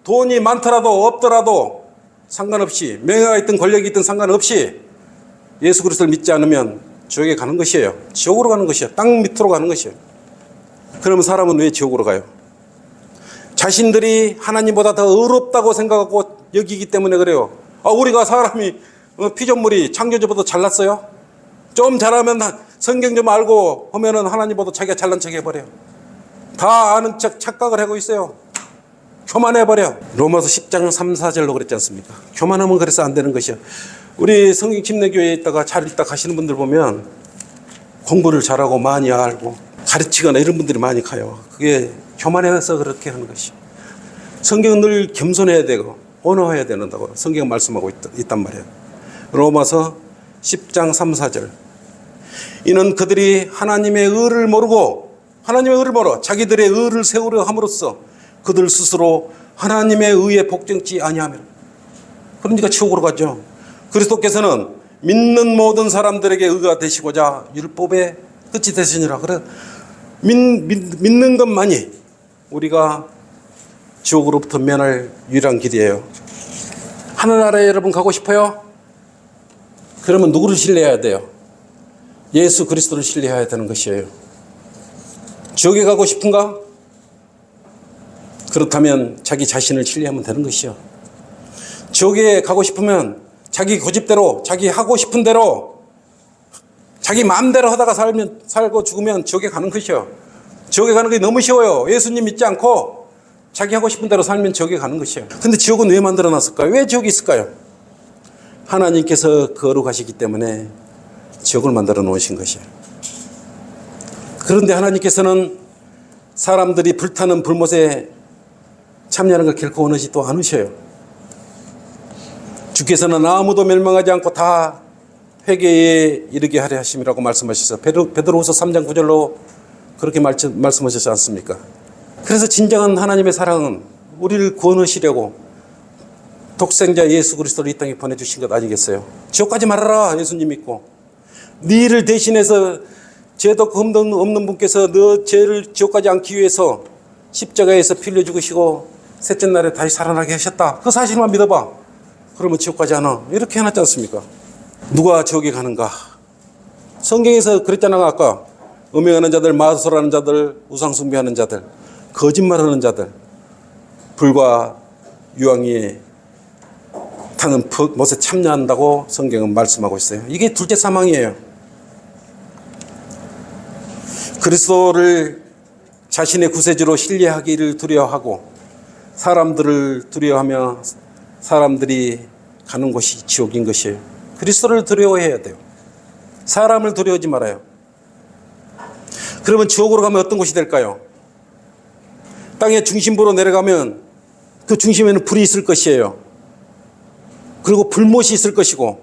돈이 많더라도 없더라도 상관없이 명예가 있든 권력이 있든 상관없이 예수 그리스도를 믿지 않으면 지옥에 가는 것이에요. 지옥으로 가는 것이에요. 땅 밑으로 가는 것이에요. 그러면 사람은 왜 지옥으로 가요? 자신들이 하나님보다 더 의롭다고 생각하고 여기기 때문에 그래요. 우리가 사람이 피조물이 창조주보다 잘났어요? 좀 잘하면 성경 좀 알고 하면은 하나님보다 자기가 잘난 척 해버려요. 다 아는 척 착각을 하고 있어요. 교만해버려. 로마서 10장 3, 4절로 그랬지 않습니까? 교만하면 그래서 안 되는 것이야. 우리 성경 침례교회에 있다가 잘 있다 가시는 분들 보면 공부를 잘하고 많이 알고 가르치거나 이런 분들이 많이 가요. 그게 교만해서 그렇게 하는 것이. 성경은 늘 겸손해야 되고 온화해야 된다고 성경 말씀하고 있단 말이에요. 로마서 10장 3, 4절. 이는 그들이 하나님의 의를 모르고 자기들의 의를 세우려 함으로써 그들 스스로 하나님의 의에 복종치 아니하며 그러니까 지옥으로 가죠. 그리스도께서는 믿는 모든 사람들에게 의가 되시고자 율법의 끝이 되시니라. 그래 믿는 것만이 우리가 지옥으로부터 면할 유일한 길이에요. 하늘나라에 여러분 가고 싶어요? 그러면 누구를 신뢰해야 돼요? 예수 그리스도를 신뢰해야 되는 것이에요. 지옥에 가고 싶은가? 그렇다면 자기 자신을 신뢰하면 되는 것이요. 지옥에 가고 싶으면 자기 고집대로, 자기 하고 싶은 대로, 자기 마음대로 하다가 살고 죽으면 지옥에 가는 것이요. 지옥에 가는 게 너무 쉬워요. 예수님 믿지 않고 자기 하고 싶은 대로 살면 지옥에 가는 것이요. 근데 지옥은 왜 만들어 놨을까요? 왜 지옥이 있을까요? 하나님께서 거룩하시기 때문에 지옥을 만들어 놓으신 것이에요. 그런데 하나님께서는 사람들이 불타는 불못에 참여하는 걸 결코 원하지도 않으셔요. 주께서는 아무도 멸망하지 않고 다 회개에 이르게 하려 하심이라고 말씀하셨어요. 베드로후서 3장 9절로 그렇게 말씀하셨지 않습니까? 그래서 진정한 하나님의 사랑은 우리를 구원하시려고 독생자 예수 그리스도를 이 땅에 보내주신 것 아니겠어요? 지옥 가지 말아라. 예수님 믿고 네 일을 대신해서 죄도 없는 분께서 너 죄를 지옥 가지 않기 위해서 십자가에서 피 흘려 죽으시고 셋째 날에 다시 살아나게 하셨다. 그 사실만 믿어봐. 그러면 지옥 가지 않아. 이렇게 해놨지 않습니까? 누가 지옥에 가는가? 성경에서 그랬잖아. 아까 음행하는 자들, 마술하는 자들, 우상숭배하는 자들, 거짓말하는 자들, 불과 유황이 타는 못에 참여한다고 성경은 말씀하고 있어요. 이게 둘째 사망이에요. 그리스도를 자신의 구세주로 신뢰하기를 두려워하고 사람들을 두려워하며 사람들이 가는 곳이 지옥인 것이에요. 그리스도를 두려워해야 돼요. 사람을 두려워하지 말아요. 그러면 지옥으로 가면 어떤 곳이 될까요? 땅의 중심부로 내려가면 그 중심에는 불이 있을 것이에요. 그리고 불못이 있을 것이고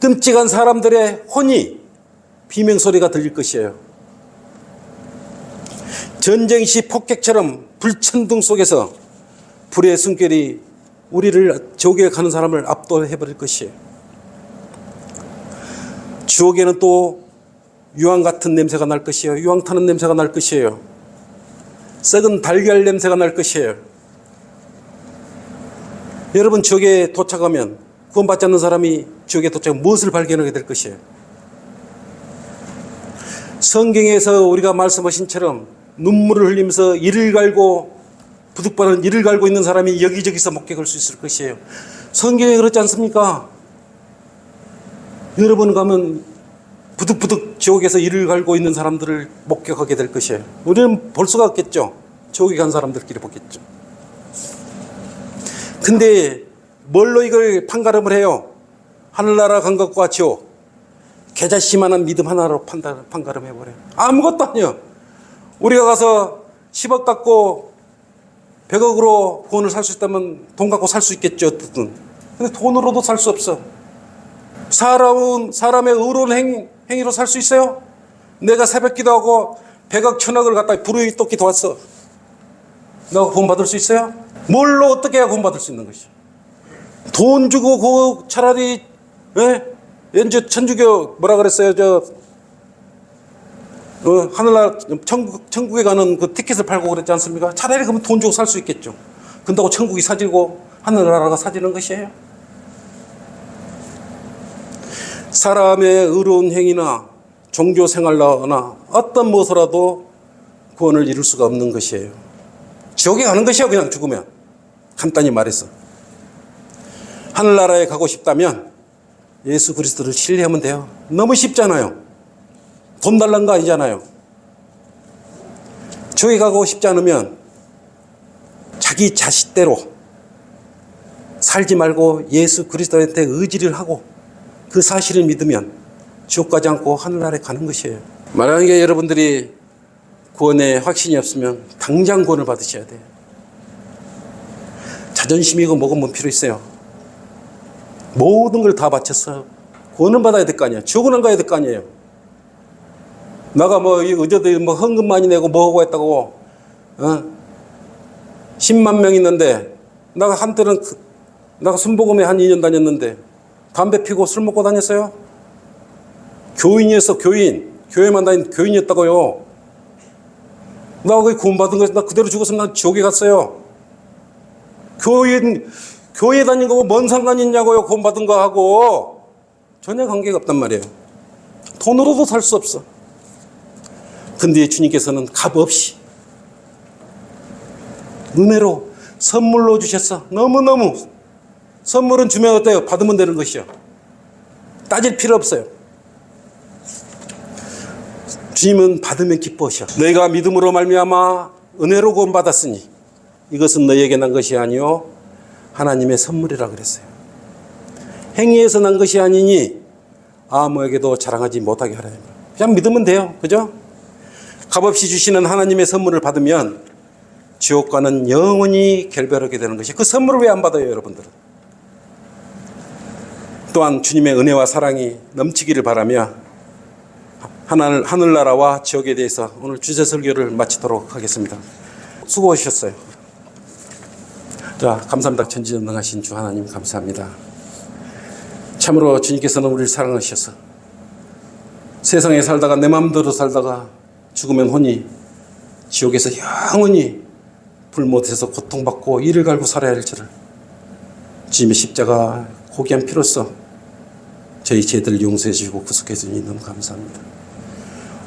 끔찍한 사람들의 혼이 비명소리가 들릴 것이에요. 전쟁 시 폭격처럼 불천둥 속에서 불의 숨결이 우리를 지옥에 가는 사람을 압도해버릴 것이에요. 지옥에는 또 유황 같은 냄새가 날 것이에요. 유황 타는 냄새가 날 것이에요. 썩은 달걀 냄새가 날 것이에요. 여러분, 지옥에 도착하면, 구원받지 않는 사람이 지옥에 도착하면 무엇을 발견하게 될 것이에요? 성경에서 우리가 말씀하신 처럼 눈물을 흘리면서 이를 갈고, 부득바른 이를 갈고 있는 사람이 여기저기서 목격할 수 있을 것이에요. 성경에 그렇지 않습니까? 여러분 가면 부득부득 지옥에서 이를 갈고 있는 사람들을 목격하게 될 것이에요. 우리는 볼 수가 없겠죠. 지옥에 간 사람들끼리 보겠죠. 근데 뭘로 이걸 판가름을 해요? 하늘나라 간 것과 지옥. 계자씨만한 믿음 하나로 판가름해버려요. 아무것도 아니요. 우리가 가서 10억 갖고 100억으로 구원을 살 수 있다면 돈 갖고 살 수 있겠죠. 어쨌든. 근데 돈으로도 살 수 없어. 사람의 의로운 행위로 살 수 있어요? 내가 새벽 기도하고 100억, 1000억을 갖다 불의 또 기도했어. 내가 구원 받을 수 있어요? 뭘로 어떻게 해야 구원 받을 수 있는 것이야? 돈 주고 차라리 연주 천주교 뭐라 그랬어요? 하늘나라 천국에 가는 그 티켓을 팔고 그랬지 않습니까? 차라리 그러면 돈 주고 살 수 있겠죠. 근다고 천국이 사지고 하늘나라가 사지는 것이에요? 사람의 의로운 행위나 종교 생활이나 어떤 무엇으로도 구원을 이룰 수가 없는 것이에요. 지옥에 가는 것이에요. 그냥 죽으면. 간단히 말해서. 하늘나라에 가고 싶다면 예수 그리스도를 신뢰하면 돼요. 너무 쉽잖아요. 돈 달라는 거 아니잖아요. 지옥에 가고 싶지 않으면 자기 자식대로 살지 말고 예수 그리스도한테 의지를 하고 그 사실을 믿으면 지옥 가지 않고 하늘나라에 가는 것이에요. 만약에 여러분들이 구원에 확신이 없으면 당장 구원을 받으셔야 돼요. 자존심이고 뭐고 뭔 필요 있어요. 모든 걸 다 바쳐서 구원을 받아야 될 거 아니에요. 지옥은 안 가야 될 거 아니에요. 나가 어제도 헌금 많이 내고 뭐하고 했다고 10만 명 있는데 나가 한때는 나가 순복음에 한 2년 다녔는데 담배 피고 술 먹고 다녔어요? 교인이었어. 교회만 다닌 교인이었다고요. 나 거기 구원받은 거에서 나 그대로 죽었으면 난 지옥에 갔어요. 교회 다닌 거고 뭔 상관이 있냐고요. 구원받은 거 하고. 전혀 관계가 없단 말이에요. 돈으로도 살 수 없어. 근데 주님께서는 값없이 은혜로 선물로 주셨어. 너무너무. 선물은 주면 어때요? 받으면 되는 것이요. 따질 필요 없어요. 주님은 받으면 기뻐하셔. 너희가 믿음으로 말미암아 은혜로 구원받았으니 이것은 너희에게 난 것이 아니요 하나님의 선물이라 그랬어요. 행위에서 난 것이 아니니 아무에게도 자랑하지 못하게 하라. 그냥 믿으면 돼요. 그죠? 값없이 주시는 하나님의 선물을 받으면 지옥과는 영원히 결별하게 되는 것이 그 선물을 왜 안 받아요, 여러분들은? 또한 주님의 은혜와 사랑이 넘치기를 바라며 하늘나라와 지옥에 대해서 오늘 주제 설교를 마치도록 하겠습니다. 수고하셨어요. 자, 감사합니다. 전지전능하신 주 하나님 감사합니다. 참으로 주님께서는 우리를 사랑하셔서 세상에 살다가 내 마음대로 살다가 죽으면 혼이 지옥에서 영원히 불 못해서 고통받고 이를 갈고 살아야 할 줄을 주님의 십자가 고귀한 피로써 저희 죄들을 용서해 주시고 구속해 주니 너무 감사합니다.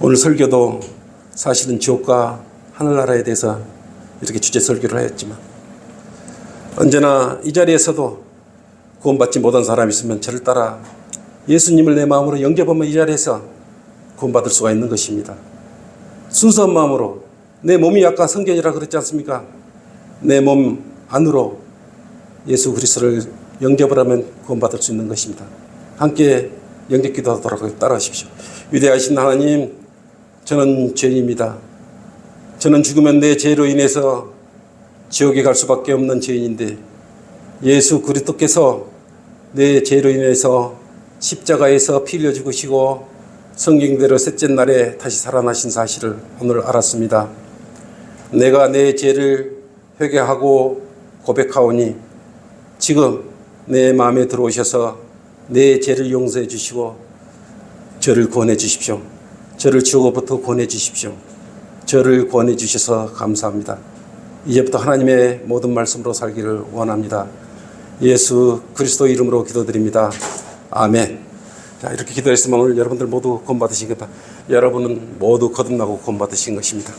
오늘 설교도 사실은 지옥과 하늘나라에 대해서 이렇게 주제 설교를 하였지만 언제나 이 자리에서도 구원받지 못한 사람이 있으면 저를 따라 예수님을 내 마음으로 영접하면 이 자리에서 구원받을 수가 있는 것입니다. 순수한 마음으로 내 몸이 약간 성견이라 그랬지 않습니까? 내 몸 안으로 예수 그리스도를 영접을 하면 구원받을 수 있는 것입니다. 함께 영접 기도하도록 따라하십시오. 위대하신 하나님, 저는 죄인입니다. 저는 죽으면 내 죄로 인해서 지옥에 갈 수밖에 없는 죄인인데 예수 그리스도께서 내 죄로 인해서 십자가에서 피 흘려 죽으시고 성경대로 셋째 날에 다시 살아나신 사실을 오늘 알았습니다. 내가 내 죄를 회개하고 고백하오니 지금 내 마음에 들어오셔서 내 죄를 용서해 주시고 저를 구원해 주십시오. 저를 지옥으로부터 구원해 주십시오. 저를 구원해 주셔서 감사합니다. 이제부터 하나님의 모든 말씀으로 살기를 원합니다. 예수 그리스도 이름으로 기도드립니다. 아멘. 자, 이렇게 기도했으면 오늘 여러분들 모두 구원받으신 겁니다. 여러분은 모두 거듭나고 구원받으신 것입니다.